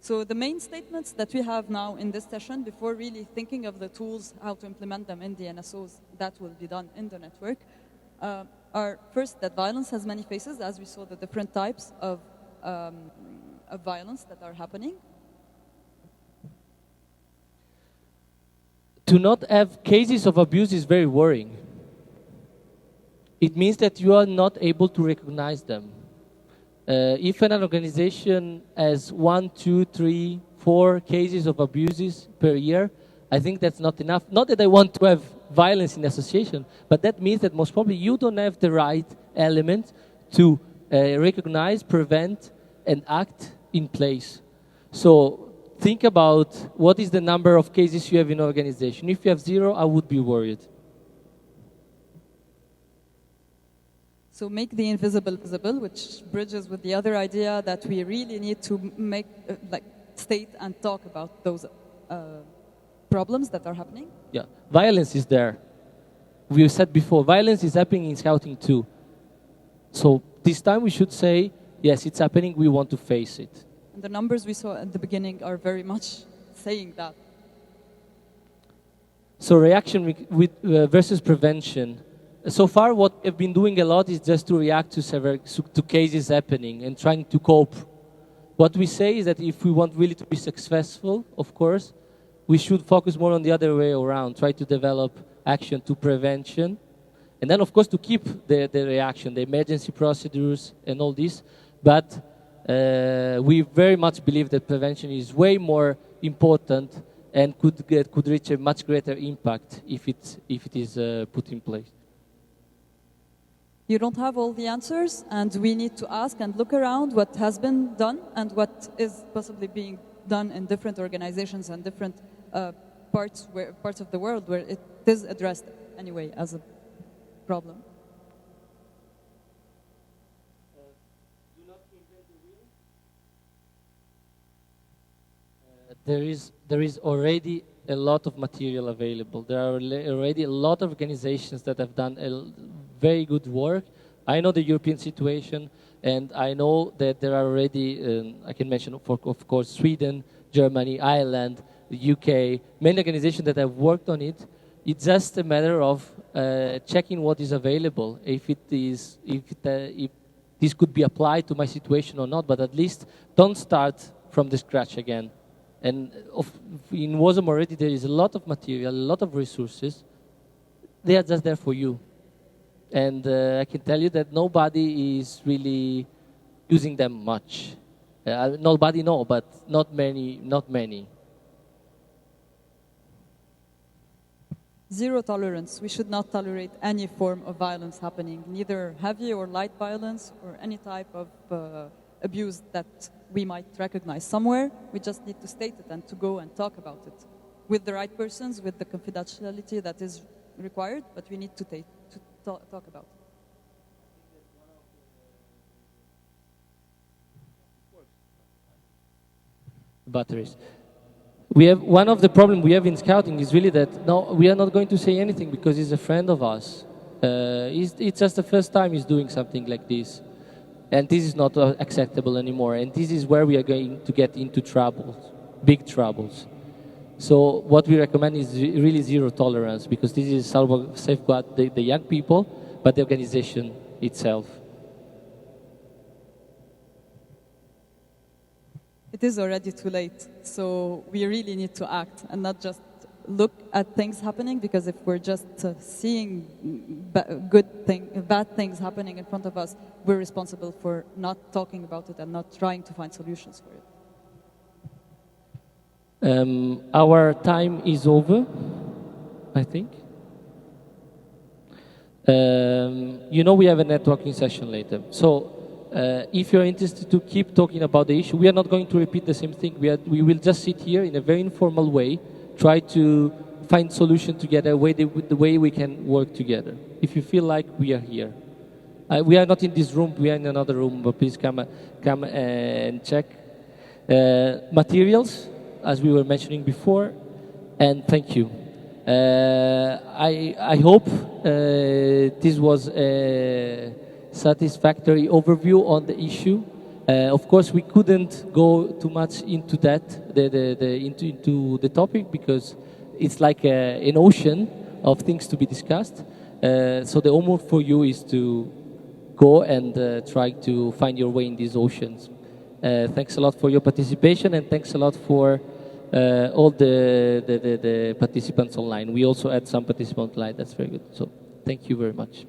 So the main statements that we have now in this session, before really thinking of the tools, how to implement them in the NSOs, that will be done in the network, are first that violence has many faces, as we saw the different types of violence that are happening. To not have cases of abuse is very worrying. It means that you are not able to recognize them. If an organization has 1, 2, 3, 4 cases of abuses per year, I think that's not enough. Not that I want to have violence in association, but that means that most probably you don't have the right element to recognize, prevent, and act in place. So think about what is the number of cases you have in an organization. If you have 0, I would be worried. So make the invisible visible, which bridges with the other idea that we really need to make, state and talk about those problems that are happening. Yeah, violence is there. We said before, violence is happening in scouting too. So this time we should say, yes, it's happening, we want to face it. And the numbers we saw at the beginning are very much saying that. So reaction versus prevention. So far, what we've been doing a lot is just to react to cases happening and trying to cope. What we say is that if we want really to be successful, of course, we should focus more on the other way around, try to develop action to prevention, and then, of course, to keep the reaction, the emergency procedures and all this. But we very much believe that prevention is way more important and could reach a much greater impact if it is put in place. You don't have all the answers, and we need to ask and look around what has been done and what is possibly being done in different organizations and different parts of the world where it is addressed anyway as a problem. There is already a lot of material available. There are already a lot of organizations that have done very good work. I know the European situation, and I know that there are already, I can mention, of course, Sweden, Germany, Ireland, the UK, many organizations that have worked on it. It's just a matter of checking what is available, if this could be applied to my situation or not, but at least don't start from the scratch again. And in WSEC already there is a lot of material, a lot of resources. They are just there for you. And I can tell you that nobody is really using them much. Nobody know, but not many. Zero tolerance. We should not tolerate any form of violence happening, neither heavy or light violence or any type of abuse that we might recognize somewhere. We just need to state it and to go and talk about it with the right persons, with the confidentiality that is required, but we need to talk about it. Batteries. We have one of the problems we have in scouting is really that no, we are not going to say anything because he's a friend of us. It's just the first time he's doing something like this, and this is not acceptable anymore. And this is where we are going to get into troubles, big troubles. So what we recommend is really zero tolerance, because this is safeguard the young people, but the organization itself. It is already too late, so we really need to act and not just look at things happening, because if we're just seeing bad things happening in front of us, we're responsible for not talking about it and not trying to find solutions for it. Our time is over, I think. We have a networking session later. So if you're interested to keep talking about the issue, we are not going to repeat the same thing. We will just sit here in a very informal way, try to find solution together, the way we can work together. If you feel like we are here. We are not in this room, we are in another room, but please come and check. Materials, as we were mentioning before, and thank you. I hope this was a satisfactory overview on the issue. Of course, we couldn't go too much into that, into the topic, because it's like an ocean of things to be discussed. So the homework for you is to go and try to find your way in these oceans. Thanks a lot for your participation, and thanks a lot for all the participants online. We also had some participants online. That's very good. So thank you very much.